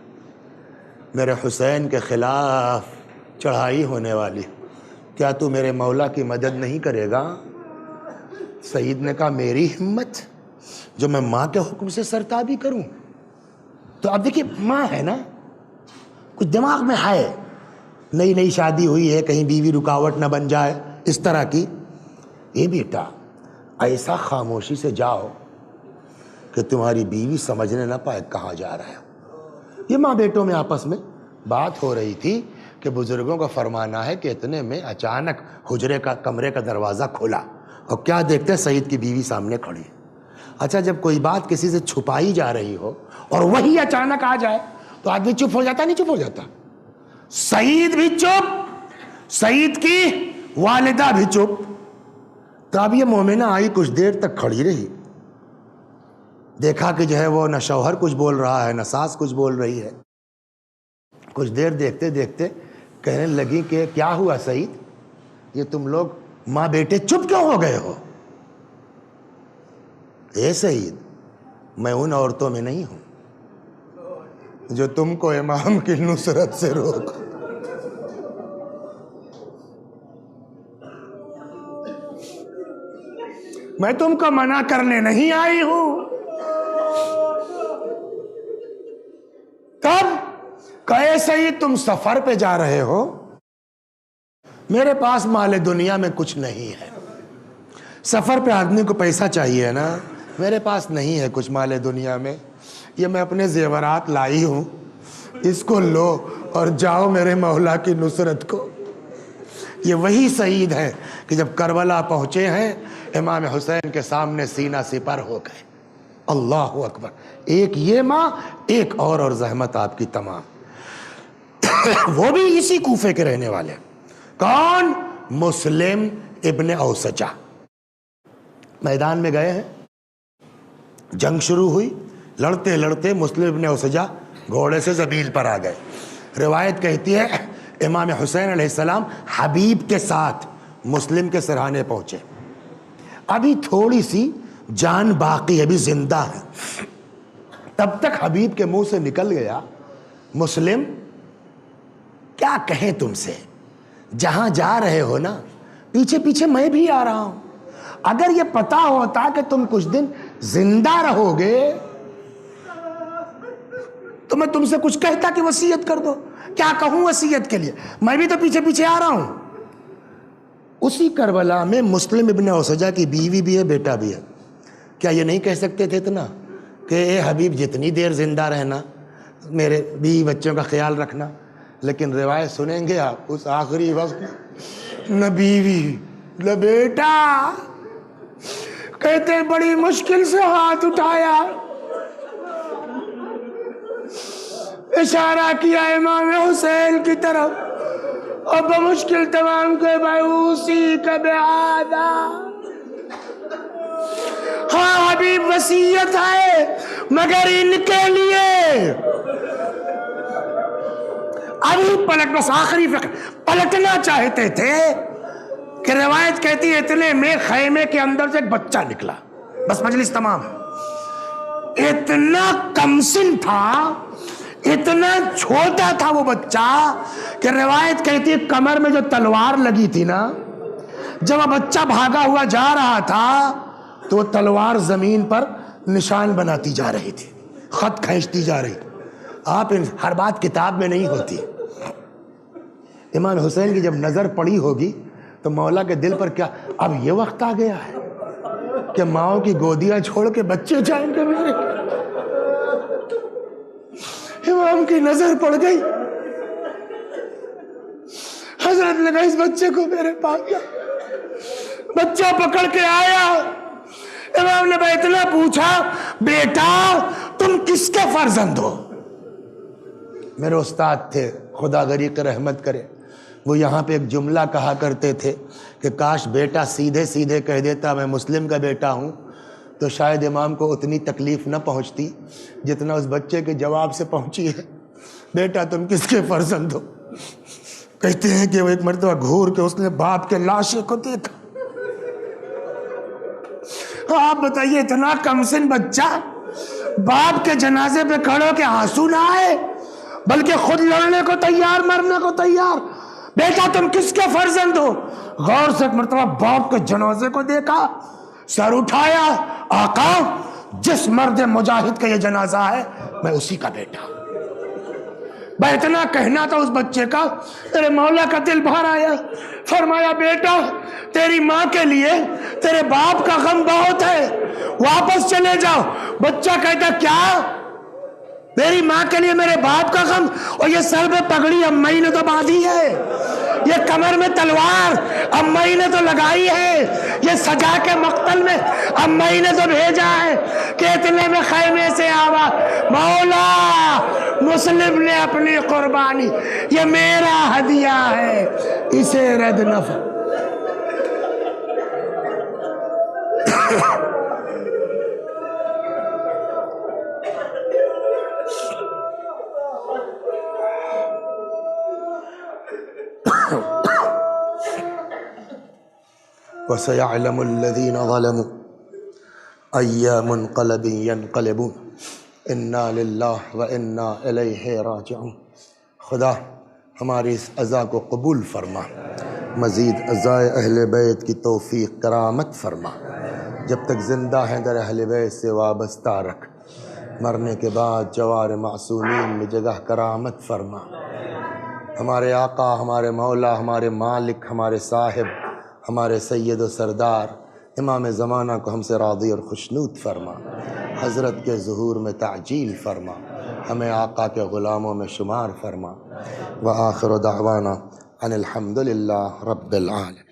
میرے حسین کے خلاف چڑھائی ہونے والی, کیا تو میرے مولا کی مدد نہیں کرے گا؟ سعید نے کہا میری ہمت جو میں ماں کے حکم سے سرتابی کروں. تو اب دیکھیے ماں ہے نا, کچھ دماغ میں ہے, نئی شادی ہوئی ہے, کہیں بیوی رکاوٹ نہ بن جائے, اس طرح کی. یہ بیٹا ایسا خاموشی سے جاؤ کہ تمہاری بیوی سمجھنے نہ پائے کہاں جا رہا ہے. یہ ماں بیٹوں میں آپس میں بات ہو رہی تھی کہ بزرگوں کا فرمانا ہے کہ اتنے میں اچانک حجرے کا, کمرے کا دروازہ کھلا, اور کیا دیکھتے ہیں سعید کی بیوی سامنے کھڑی. اچھا, جب کوئی بات کسی سے چھپائی جا رہی ہو اور وہی اچانک آ جائے تو آدمی چپ ہو جاتا, نہیں چپ ہو جاتا؟ سعید بھی چپ, سعید کی والدہ بھی چپ. تو اب یہ مومنہ آئی, کچھ دیر تک کھڑی رہی, دیکھا کہ جو ہے وہ نہ شوہر کچھ بول رہا ہے نہ ساس کچھ بول رہی ہے. کچھ دیر دیکھتے دیکھتے کہنے لگی کہ کیا ہوا سعید, یہ تم لوگ ماں بیٹے چپ کیوں ہو گئے ہو؟ اے سعید, میں ان عورتوں میں نہیں ہوں جو تم کو امام کی نصرت سے روک. میں تم کو منع کرنے نہیں آئی ہوں. تب کہے سعید تم سفر پہ جا رہے ہو, میرے پاس مال دنیا میں کچھ نہیں ہے. سفر پہ آدمی کو پیسہ چاہیے نا, میرے پاس نہیں ہے کچھ مال دنیا میں, یہ میں اپنے زیورات لائی ہوں, اس کو لو اور جاؤ میرے مولا کی نصرت کو. یہ وہی سعید ہے کہ جب کربلا پہنچے ہیں امام حسین کے سامنے سینہ سپر ہو گئے. اللہ اکبر. ایک یہ ماں, ایک اور زحمت آپ کی تمام. وہ بھی اسی کوفے کے رہنے والے. کون؟ مسلم ابن اوسجہ. میدان میں گئے ہیں, جنگ شروع ہوئی, لڑتے لڑتے مسلم ابن اوسجہ گھوڑے سے زمین پر آ گئے. روایت کہتی ہے امام حسین علیہ السلام حبیب کے ساتھ مسلم کے سرحانے پہنچے. ابھی تھوڑی سی جان باقی, ابھی زندہ ہے. تب تک حبیب کے منہ سے نکل گیا, مسلم کیا کہیں تم سے, جہاں جا رہے ہو نا پیچھے پیچھے میں بھی آ رہا ہوں. اگر یہ پتا ہوتا کہ تم کچھ دن زندہ رہو گے تو میں تم سے کچھ کہتا کہ وصیت کر دو. کیا کہوں وصیت کے لیے, میں بھی تو پیچھے پیچھے آ رہا ہوں. اسی کربلا میں مسلم ابن اوسجہ کی بیوی بھی ہے, بیٹا بھی ہے. کیا یہ نہیں کہہ سکتے تھے اتنا کہ اے حبیب جتنی دیر زندہ رہنا, میرے بیوی بچوں کا خیال رکھنا. لیکن روایت سنیں گے آپ, اس آخری وقت نہ بیوی نہ بیٹا, کہتے بڑی مشکل سے ہاتھ اٹھایا, اشارہ کیا امام حسین کی طرف, اور بمشکل تمام کے بھائی اسی کا بہادا. ہاں حبیب وصیت ہے مگر ان کے لیے. ابھی پلٹ, بس آخری فکر, پلٹنا چاہتے تھے کہ روایت کہتی ہے اتنے میں خیمے کے اندر سے ایک بچہ نکلا. بس مجلس تمام. اتنا کمسن تھا, اتنا چھوٹا تھا وہ بچہ کہ روایت کہتی ہے کمر میں جو تلوار لگی تھی نا, جب وہ بچہ بھاگا ہوا جا رہا تھا تو وہ تلوار زمین پر نشان بناتی جا رہی تھی, خط کھینچتی جا رہی. آپ ہر بات کتاب میں نہیں ہوتی. امام حسین کی جب نظر پڑی ہوگی تو مولا کے دل پر کیا, اب یہ وقت آ گیا ہے کہ ماؤں کی گودیاں چھوڑ کے بچے جائیں گے میرے. امام کی نظر پڑ گئی, حضرت نے کہا اس بچے کو میرے پاس جا. بچہ پکڑ کے آیا. امام نے اتنا پوچھا, بیٹا تم کس کے فرزند ہو؟ میرے استاد تھے, خدا غریق رحمت کرے, وہ یہاں پہ ایک جملہ کہا کرتے تھے کہ کاش بیٹا سیدھے سیدھے کہہ دیتا میں مسلم کا بیٹا ہوں تو شاید امام کو اتنی تکلیف نہ پہنچتی جتنا اس بچے کے جواب سے پہنچی ہے. بیٹا تم کس کے فرزند ہو؟ کہتے ہیں کہ وہ ایک مرتبہ گھور کے اس نے باپ کے لاشے کو دیکھا. آپ بتائیے اتنا کمسن بچہ باپ کے جنازے پہ کھڑے ہو کے آنسو نہ آئے بلکہ خود لڑنے کو تیار, مرنے کو تیار. بیٹا تم کس کے فرزند ہو؟ غور سے ایک مرتبہ باپ کے جنازے کو دیکھا, سر اٹھایا, آقا جس مرد مجاہد کا یہ جنازہ ہے میں اسی کا بیٹا. اتنا کہنا تھا اس بچے کا, تیرے مولا کا دل بھر آیا. فرمایا بیٹا تیری ماں کے لیے تیرے باپ کا غم بہت ہے, واپس چلے جاؤ. بچہ کہتا کیا, میری ماں کے لیے میرے باپ کا غم, اور یہ سر پہ پگڑی امائی نے تو باندھی ہے, یہ کمر میں تلوار امائی نے تو لگائی ہے, یہ سجا کے مقتل میں امائی نے تو بھیجا ہے کہ اتنے میں خیمے سے آوا, مولا مسلم نے اپنی قربانی, یہ میرا ہدیہ ہے, اسے رد نہ فرما. وَسَيَعْلَمُ الَّذِينَ ظَلَمُوا أَيَّ مُنْقَلَبٍ يَنْقَلِبُونَ اِنَّا لِلَّهِ وَإِنَّا إِلَيْهِ رَاجِعُونَ۔ خدا ہماری اس عزا کو قبول فرما، مزید عزائے اہل بیت کی توفیق کرامت فرما، جب تک زندہ ہیں در اہل بیت سے وابستہ رکھ، مرنے کے بعد جوار معصومین میں جگہ کرامت فرما۔ ہمارے آقا، ہمارے مولا، ہمارے مالک، ہمارے صاحب، ہمارے سید و سردار امام زمانہ کو ہم سے راضی اور خوشنود فرما، حضرت کے ظہور میں تعجیل فرما، ہمیں آقا کے غلاموں میں شمار فرما۔ وآخر دعوانا ان الحمد للہ رب العالمین۔